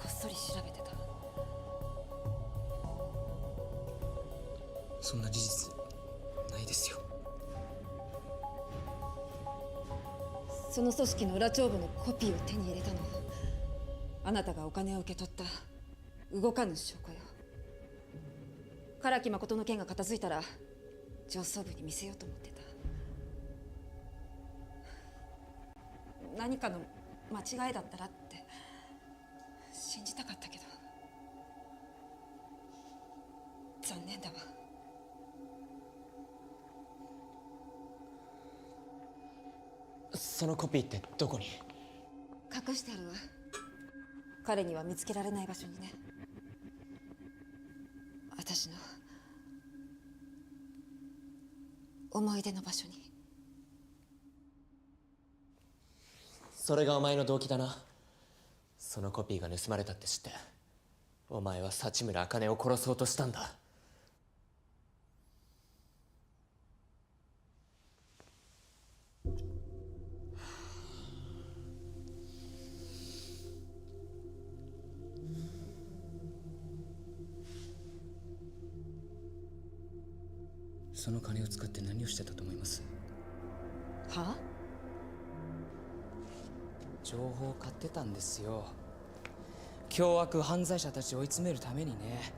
っそり調べてた。そんな事実ないですよ。その組織の裏帳簿のコピーを手に入れたの。あなたがお金を受け取った動かぬ証拠よ。唐木誠の件が片付いたら上層部に見せようと思ってた。何かの間違いだったらって信じたかったけど、残念だわ。そのコピーってどこに？隠してあるわ。彼には見つけられない場所にね。私の思い出の場所に。それがお前の動機だな。そのコピーが盗まれたって知ってお前は幸村茜を殺そうとしたんだ。その金を使って何をしてたと思います？は？情報を買ってたんですよ。凶悪犯罪者たちを追い詰めるためにね。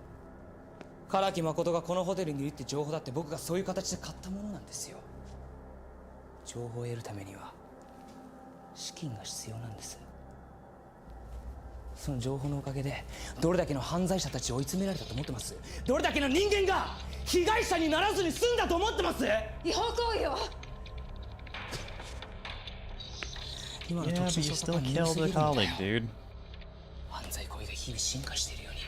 唐木誠がこのホテルにいるって情報だって僕がそういう形で買ったものなんですよ。情報を得るためには資金が必要なんです。その情報のおかげでどれだけの犯罪者たちを追い詰められたと思ってます？どれだけの人間が被害者にならずに済んだと思ってます？違法行為よ。Yeah, but you still killed a colleague, dude. 犯罪行為が日々進化しているように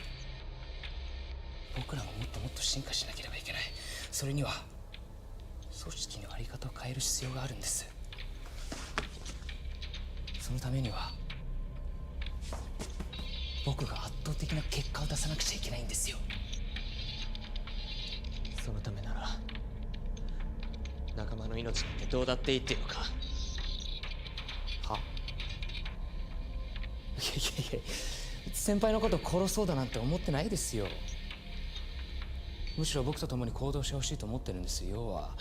僕らももっともっと進化しなければいけない。それには組織の在り方を変える必要があるんです。そのためには僕が圧倒的な結果を出さなくちゃいけないんですよ。そのためなら仲間の命なんてどうだっていいっていうのか？いや先輩のことを殺そうだなんて思ってないですよ。むしろ僕と共に行動してほしいと思ってるんですよ。要は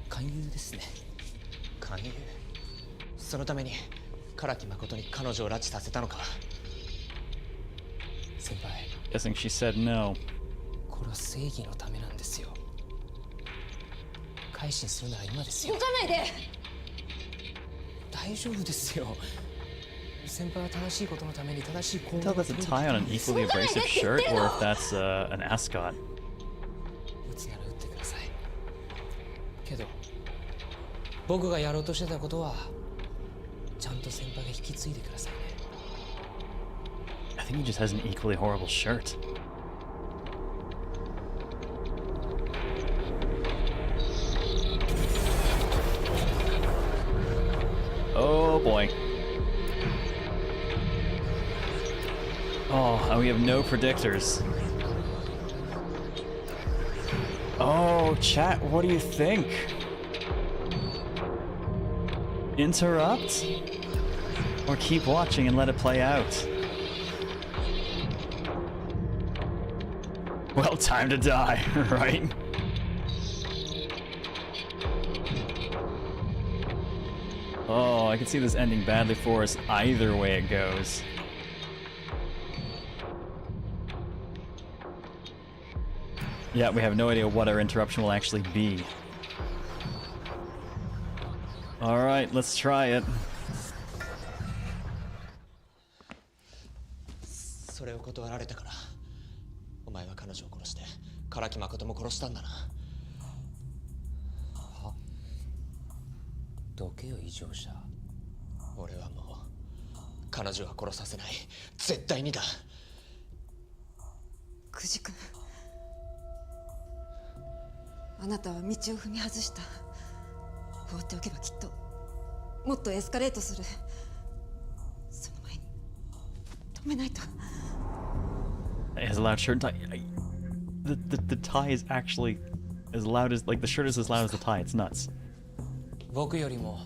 勧誘ですね。勧誘？そのために唐木誠に彼女を拉致させたのか？先輩 Guessing she said no. これは正義のためなんですよ。改心するなら今ですよ。動かないで。大丈夫ですよ。先輩は正しいことのために正しい行動 I can tell that's a tie on an equally abrasive shirt or if that's an ascot. 撃つなら撃ってください。けど僕がやろうとしてたことはちゃんと先輩が引き継いでくださいね。I think he just has an equally horrible shirt. Oh boy. Oh, and we have no predictors. Oh, chat, what do you think? Interrupt? Or keep watching and let it play out? Well, time to die, right? Oh, I can see this ending badly for us either way it goes. Yeah, we have no idea what our interruption will actually be. Alright, let's try it. それを断られたからお前は彼女を殺して唐木誠も殺したんだな。は？どけよ異常者。俺はもう彼女は殺させない。絶対にだ。久慈君、あなたは道を踏み外した。放っておけばきっともっとエスカレートする。その前に止めないと。 It has a loud shirt tie. The tie is actually as loud as, like, the shirt is as loud as the tie. It's nuts. 僕よりも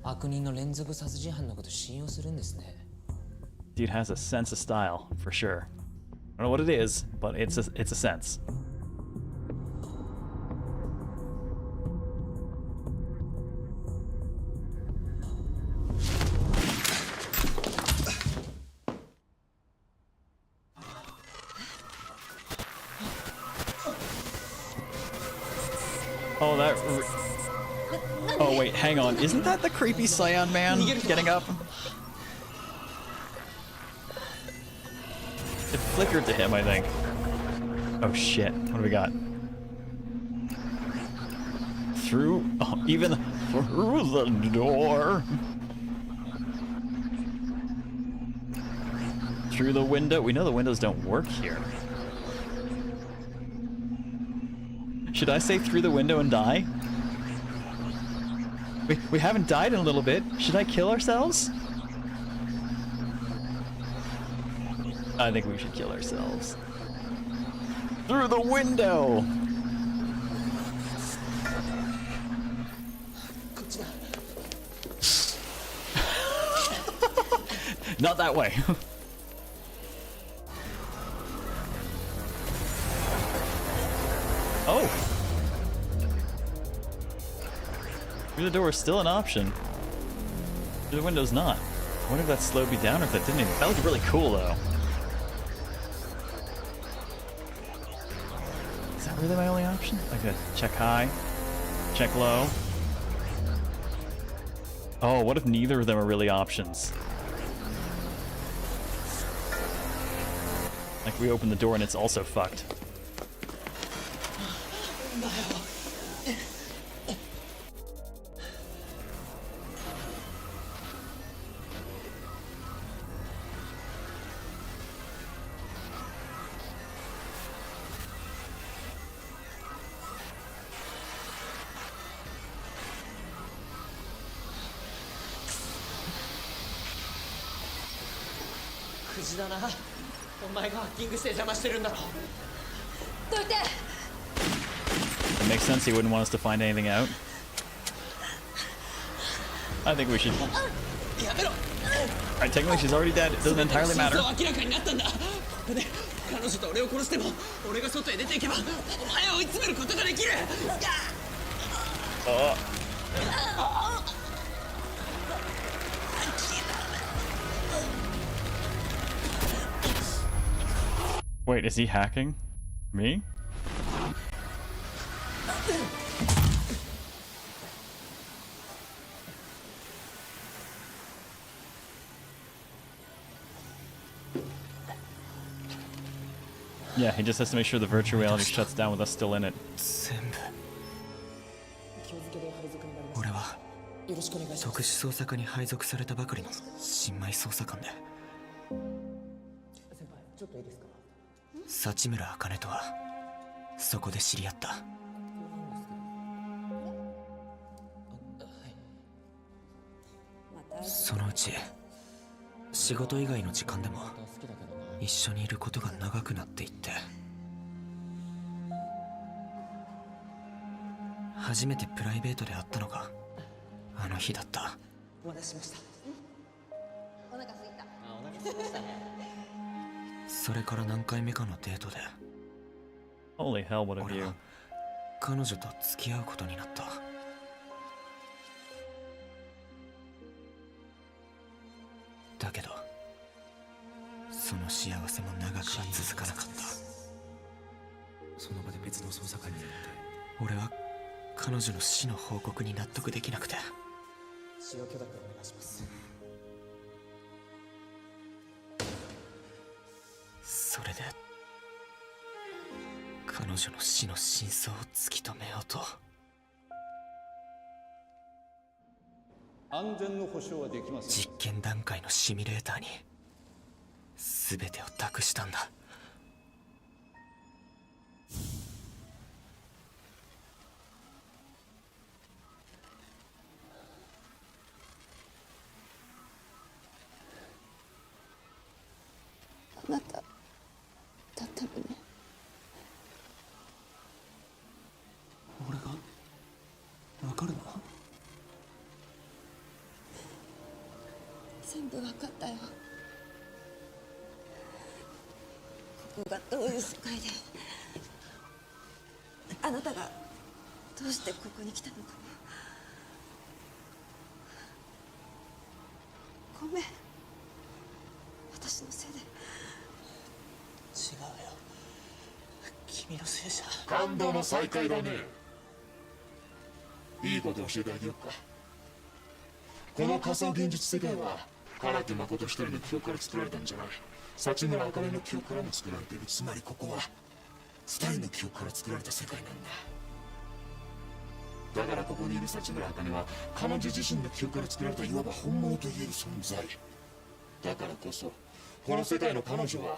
悪人の連続殺人犯のこと信用するんですね。 Dude has a sense of style, for sure. I don't know what it is, but it's a sense. Oh, that... Oh, wait, hang on. Isn't that the creepy Scion man getting up? It flickered to him, I think. Oh, shit. What do we got? Through... Oh, even through the door. Through the window. We know the windows don't work here. Should I say through the window and die? We haven't died in a little bit. Should I kill ourselves? I think we should kill ourselves. Through the window! Not that way. Oh! Through the door is still an option. Through the window's not. I wonder if that slowed me down or if that didn't even... That looked really cool, though. Is that really my only option? I could check high, check low. Oh, what if neither of them are really options? Like we open the door and it's also fucked. It makes sense he wouldn't want us to find anything out. I think we should... Alright, technically she's already dead. It doesn't entirely matter. Wait, is he hacking me? Yeah, he just has to make sure the virtual reality shuts down with us still in it. 俺は特殊捜査課に配属されたばかりの新米捜査官で幸村茜とはそこで知り合った。そのうち仕事以外の時間でも一緒にいることが長くなっていって、初めてプライベートで会ったのがあの日だった。お待たせしました。お腹すいた。お腹すいましたね。それから何回目かのデートで Holy hell, what a view. 俺は彼女と付き合うことになった。だけどその幸せも長くは続かなかった。その場で別の捜査官になって俺は彼女の死の報告に納得できなくて。使用許諾お願いします。それで彼女の死の真相を突き止めようと。安全の保証はできません。実験段階のシミュレーターに全てを託したんだ。あなただったのね。俺がわかるの？全部わかったよ。ここがどういう世界で、あなたがどうしてここに来たのかも。ごめん、私のせいで。違うよ、君のせいじゃ。感動の再会だね。いいこと教えてあげようか。この仮想現実世界は唐木誠一人の記憶から作られたんじゃない。幸村茜の記憶からも作られている。つまりここは二人の記憶から作られた世界なんだ。だからここにいる幸村茜は彼女自身の記憶から作られたいわば本物と言える存在だからこそ、この世界の彼女は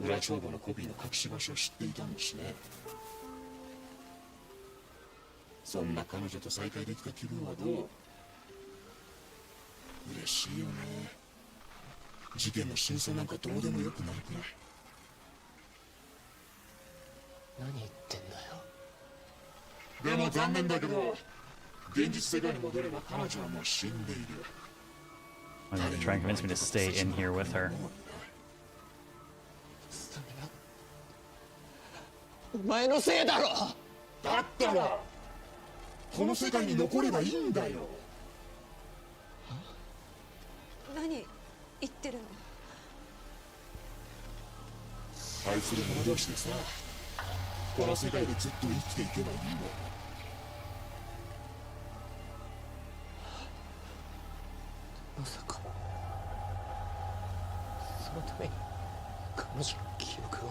裏帳簿のコピーの隠し場所を知っていたんですね。そんな彼女と再会できた気分はどう？嬉しいよね。事件の真相なんかどうでもよくなるくらい。何言ってんだよ。でも残念だけど、現実世界に戻れば彼女はもう死んでいる。I'm gonna try and convince me to stay in here with her. お前のせいだろ。だったらこの世界に残ればいいんだよ。何言ってるの？愛する者同士でさ、この世界でずっと生きていけばいいの。まさかそのために彼女の記憶を。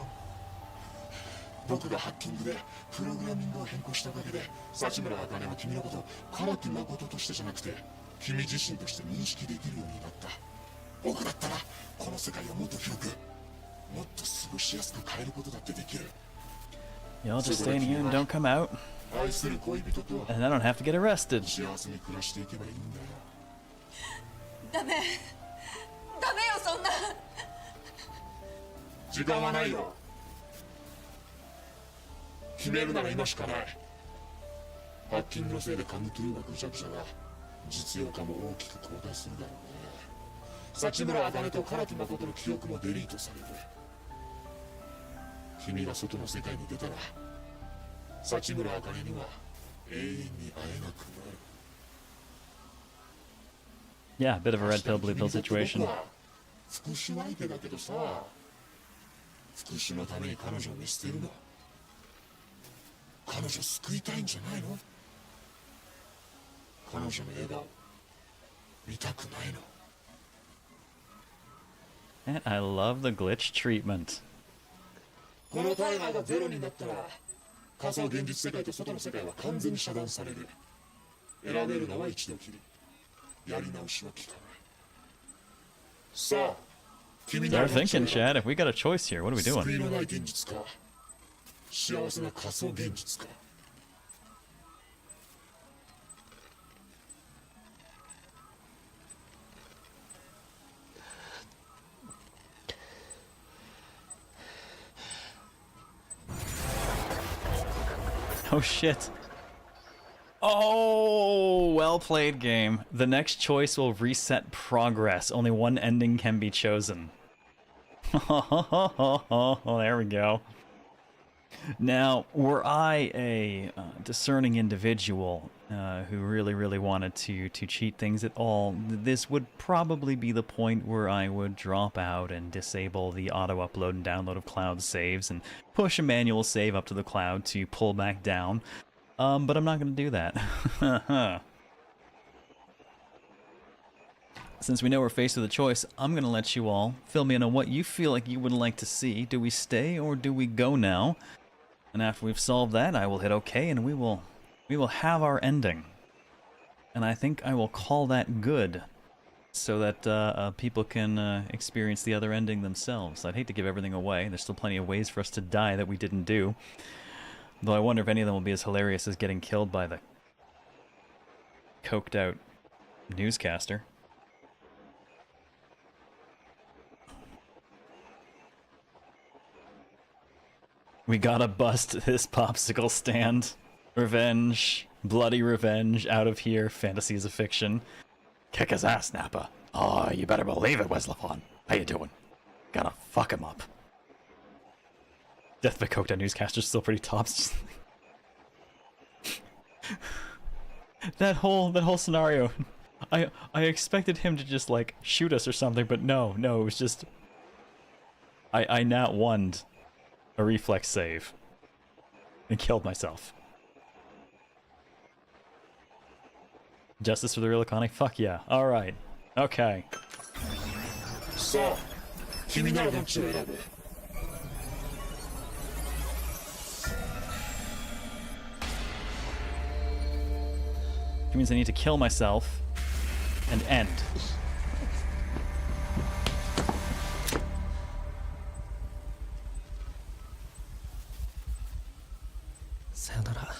僕がハッキングでプログラミングを変更したおかげで、幸村茜は君のことを唐木誠としてじゃなくて君自身として認識できるようになった。僕だったらこの世界をもっと広く、もっと過ごしやすく変えることだってできる。 Y'all just stay in here and don't come out, 愛する恋人と and I don't have to get arrested. 幸せに暮らしていけばいいんだよ。ダメ、ダメよ、そんな。時間はないよ。決めるなら今しかない。ハッキングのせいでカムトゥルーはぐちゃぐちゃだ。実用化も大きく後退するだろうね。幸村茜と唐木誠の記憶もデリートされる。君が外の世界に出たら幸村茜には永遠に会えなくなる。 Yeah, a bit of a red pill, blue pill situation. 復讐相手だけどさ、復讐のために彼女を見捨てるの。彼女を救いたいんじゃないの？彼女の笑顔見たくないの？ And I love the glitch treatment. このタイマーがゼロになったら仮想現実世界と外の世界は完全に遮断される。選べるのは一度きり。やり直しは効かない。さあ、君な Start ら thinking, Chad. If we got a choice here, what are we 救い doing? のない現実か、幸せな仮想現実か。Oh shit. Oh, well played, game. The next choice will reset progress. Only one ending can be chosen. There we go. Now, were I a discerning individual who really wanted to cheat things at all, this would probably be the point where I would drop out and disable the auto-upload and download of cloud saves and push a manual save up to the cloud to pull back down. But I'm not going to do that. Since we know we're faced with a choice, I'm going to let you all fill me in on what you feel like you would like to see. Do we stay or do we go now? And after we've solved that, I will hit OK and we will have our ending. And I think I will call that good, so that people can experience the other ending themselves. I'd hate to give everything away. There's still plenty of ways for us to die that we didn't do. Though I wonder if any of them will be as hilarious as getting killed by the coked out newscaster. We gotta bust this popsicle stand. Revenge. Bloody revenge. Out of here. Fantasies of fiction. Kick his ass, Nappa. Oh, you better believe it, Weslefon. How you doing? Gotta fuck him up. Death by coked out newscaster's still pretty tops. that whole scenario. I expected him to just like shoot us or something, but no, it was just I nat woned a reflex save and killed myself. Justice for the real Akane? Fuck yeah. Alright. Okay. So, 君ならどっちを選ぶ? Which means I need to kill myself and end. Sayonara.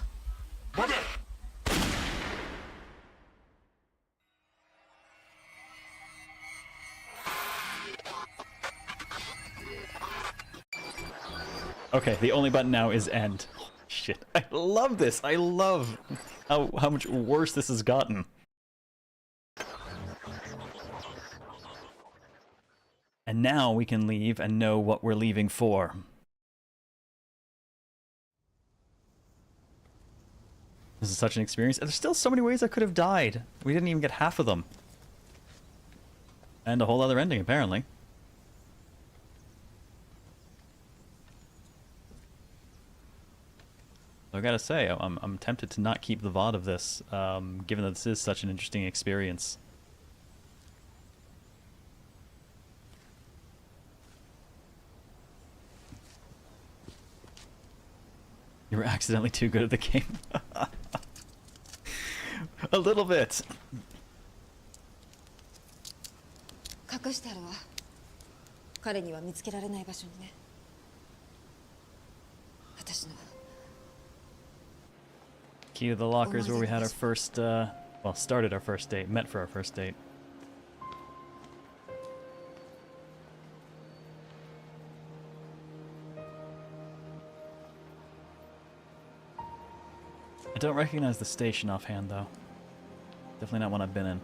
Okay, the only button now is end. Oh, shit. I love this. I love how much worse this has gotten. And now we can leave and know what we're leaving for. This is such an experience. And there's still so many ways I could have died. We didn't even get half of them. And a whole other ending, apparently. I gotta say, I'm tempted to not keep the VOD of this, given that this is such an interesting experience. You were accidentally too good at the game. A little bit. 隠してあるわ。彼には見つけられない場所にね。私の Key to the locker is where we had our first, well, started our first date, met for our first date. I don't recognize the station offhand, though. Definitely not one I've been in.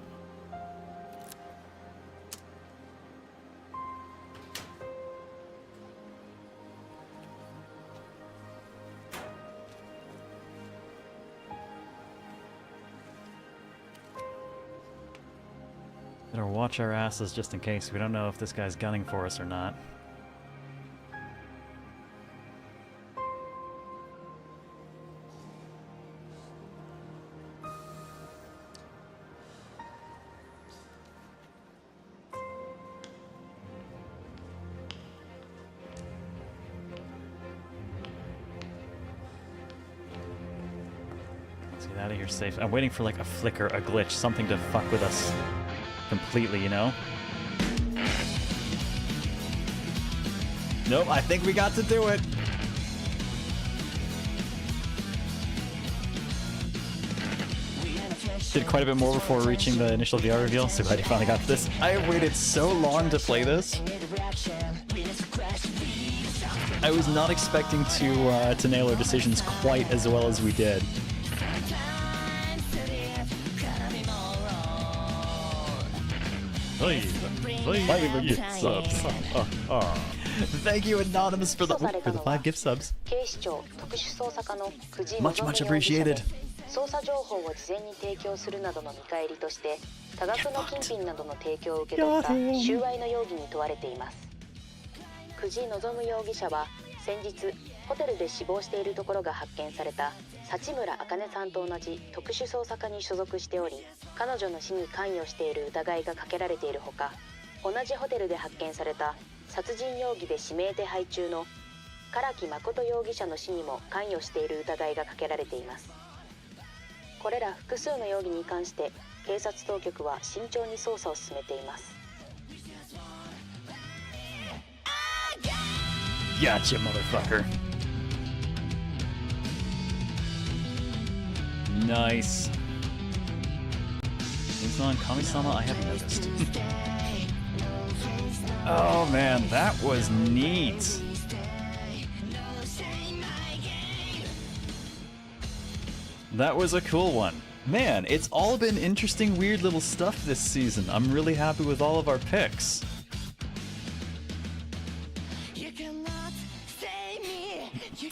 Better watch our asses just in case. We don't know if this guy's gunning for us or not. Let's get out of here safe. I'm waiting for like a flicker, a glitch, something to fuck with us completely, you know? Nope, I think we got to do it. Did quite a bit more before reaching the initial VR reveal, so glad you finally got to this. I have waited so long to play this. I was not expecting to nail our decisions quite as well as we did. Thank you, Anonymous, for the 5 gift subs. Much appreciated. 捜査情報を事前に提供するなどの見返りとして多額の金品などの提供を受け取った収賄の容疑に問われています。久慈望容疑者は先日ホテルで死亡しているところが発見された幸村茜さんと同じ特殊捜査課に所属しており、彼女の死に関与している疑いがかけられているほか、同じホテルで発見された殺人容疑で指名手配中の唐木誠容疑者の死にも関与している疑いがかけられています。これら複数の容疑に関して警察当局は慎重に捜査を進めています。Gotcha, motherfucker. Nice. Is on Kami-sama? I haven't noticed. Oh man, that was neat. That was a cool one. Man, it's all been interesting, weird little stuff this season. I'm really happy with all of our picks.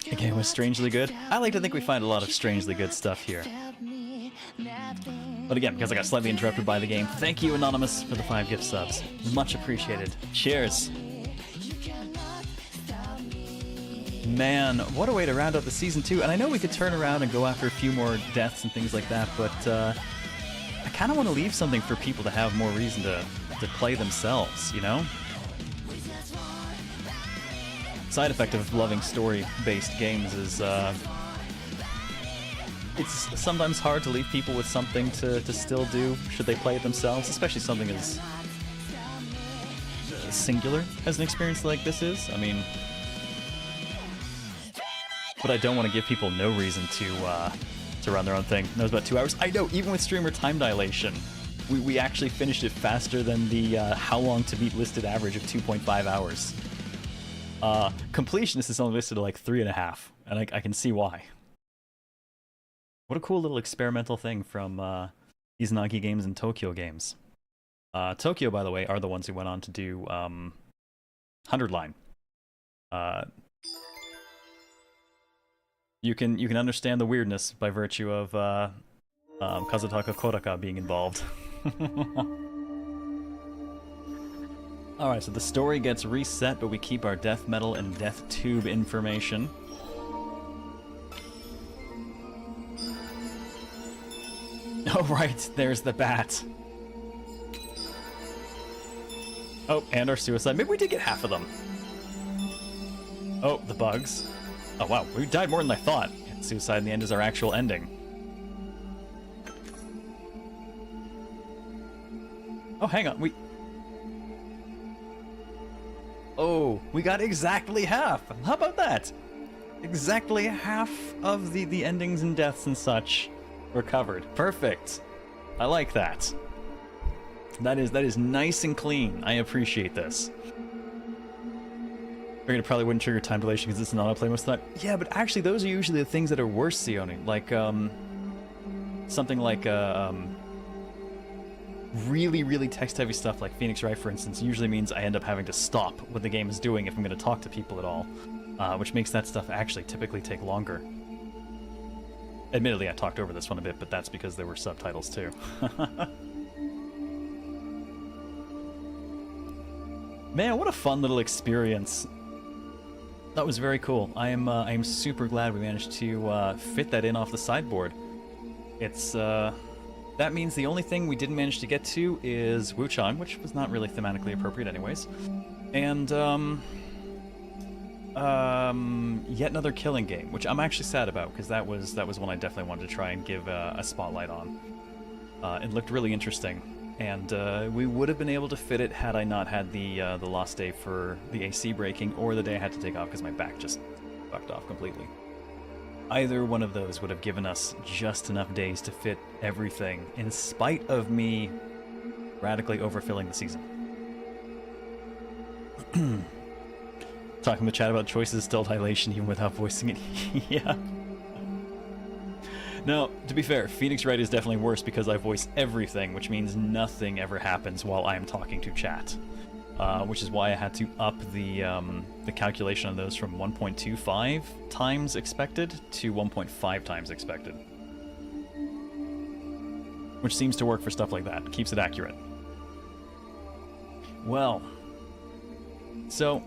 The game was strangely good. I like to think we find a lot of strangely good stuff here. But again, because I got slightly interrupted by the game, thank you, Anonymous, for the 5 gift subs. Much appreciated. Cheers. Man, what a way to round out the season 2. And I know we could turn around and go after a few more deaths and things like that, but I kind of want to leave something for people to have more reason to play themselves, you know? Side effect of loving story-based games is it's sometimes hard to leave people with something to still do should they play it themselves, especially something as singular as an experience like this is. I mean, but I don't want to give people no reason to run their own thing. That was about 2 hours. I know, even with streamer time dilation, we actually finished it faster than the how long to beat listed average of 2.5 hours. Completionist is only listed at like 3.5, and I can see why. What a cool little experimental thing from Izanagi Games and Tokyo Games. Tokyo, by the way, are the ones who went on to do 100 Line. You can understand the weirdness by virtue of Kazutaka Kodaka being involved. Alright, so the story gets reset, but we keep our death metal and death tube information. Oh right, there's the bat. Oh, and our suicide. Maybe we did get half of them. Oh, the bugs. Oh wow, we died more than I thought. Suicide in the end is our actual ending. Oh, hang on, Oh, we got exactly half! How about that? Exactly half of the endings and deaths and such were covered. Perfect. I like that. That is nice and clean. I appreciate this. Figured it probably wouldn't trigger time dilation because it's an auto-play most of the time. Yeah, but actually those are usually the things that are worse, Sione. Like, something like, really, really text-heavy stuff like Phoenix Wright, for instance, usually means I end up having to stop what the game is doing if I'm going to talk to people at all, which makes that stuff actually typically take longer. Admittedly, I talked over this one a bit, but that's because there were subtitles too. Man, what a fun little experience. That was very cool. I am super glad we managed to fit that in off the sideboard. It's that means the only thing we didn't manage to get to is Wuchang, which was not really thematically appropriate anyways. And yet another killing game, which I'm actually sad about because that was one I definitely wanted to try and give a spotlight on. It looked really interesting. And we would have been able to fit it had I not had the lost day for the AC breaking, or the day I had to take off because my back just fucked off completely. Either one of those would have given us just enough days to fit everything, in spite of me radically overfilling the season. Talking in the chat about choices still dilation even without voicing it. Yeah. Now, to be fair, Phoenix Wright is definitely worse because I voice everything, which means nothing ever happens while I am talking to chat. Which is why I had to up the calculation on those from 1.25 times expected to 1.5 times expected. Which seems to work for stuff like that. Keeps it accurate. Well, so,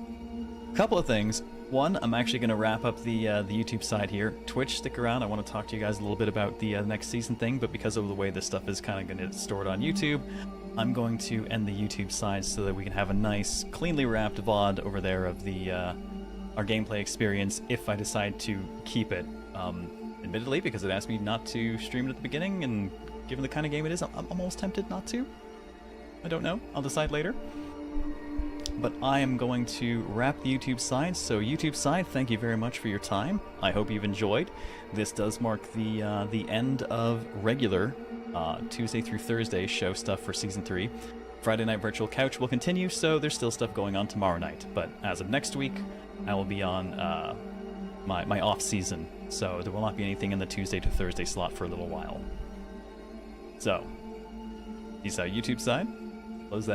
a couple of things. One, I'm actually going to wrap up the YouTube side here. Twitch, stick around. I want to talk to you guys a little bit about the next season thing, but because of the way this stuff is kind of going to get stored on YouTube, I'm going to end the YouTube side so that we can have a nice, cleanly wrapped VOD over there of the our gameplay experience if I decide to keep it. Admittedly, because it asked me not to stream it at the beginning, and given the kind of game it is, I'm almost tempted not to. I don't know. I'll decide later. But I am going to wrap the YouTube side. So YouTube side, thank you very much for your time. I hope you've enjoyed. This does mark the end of regular Tuesday through Thursday show stuff for Season 3. Friday Night Virtual Couch will continue, so there's still stuff going on tomorrow night. But as of next week, I will be on my off season, so there will not be anything in the Tuesday to Thursday slot for a little while. So, peace out YouTube side. Close that.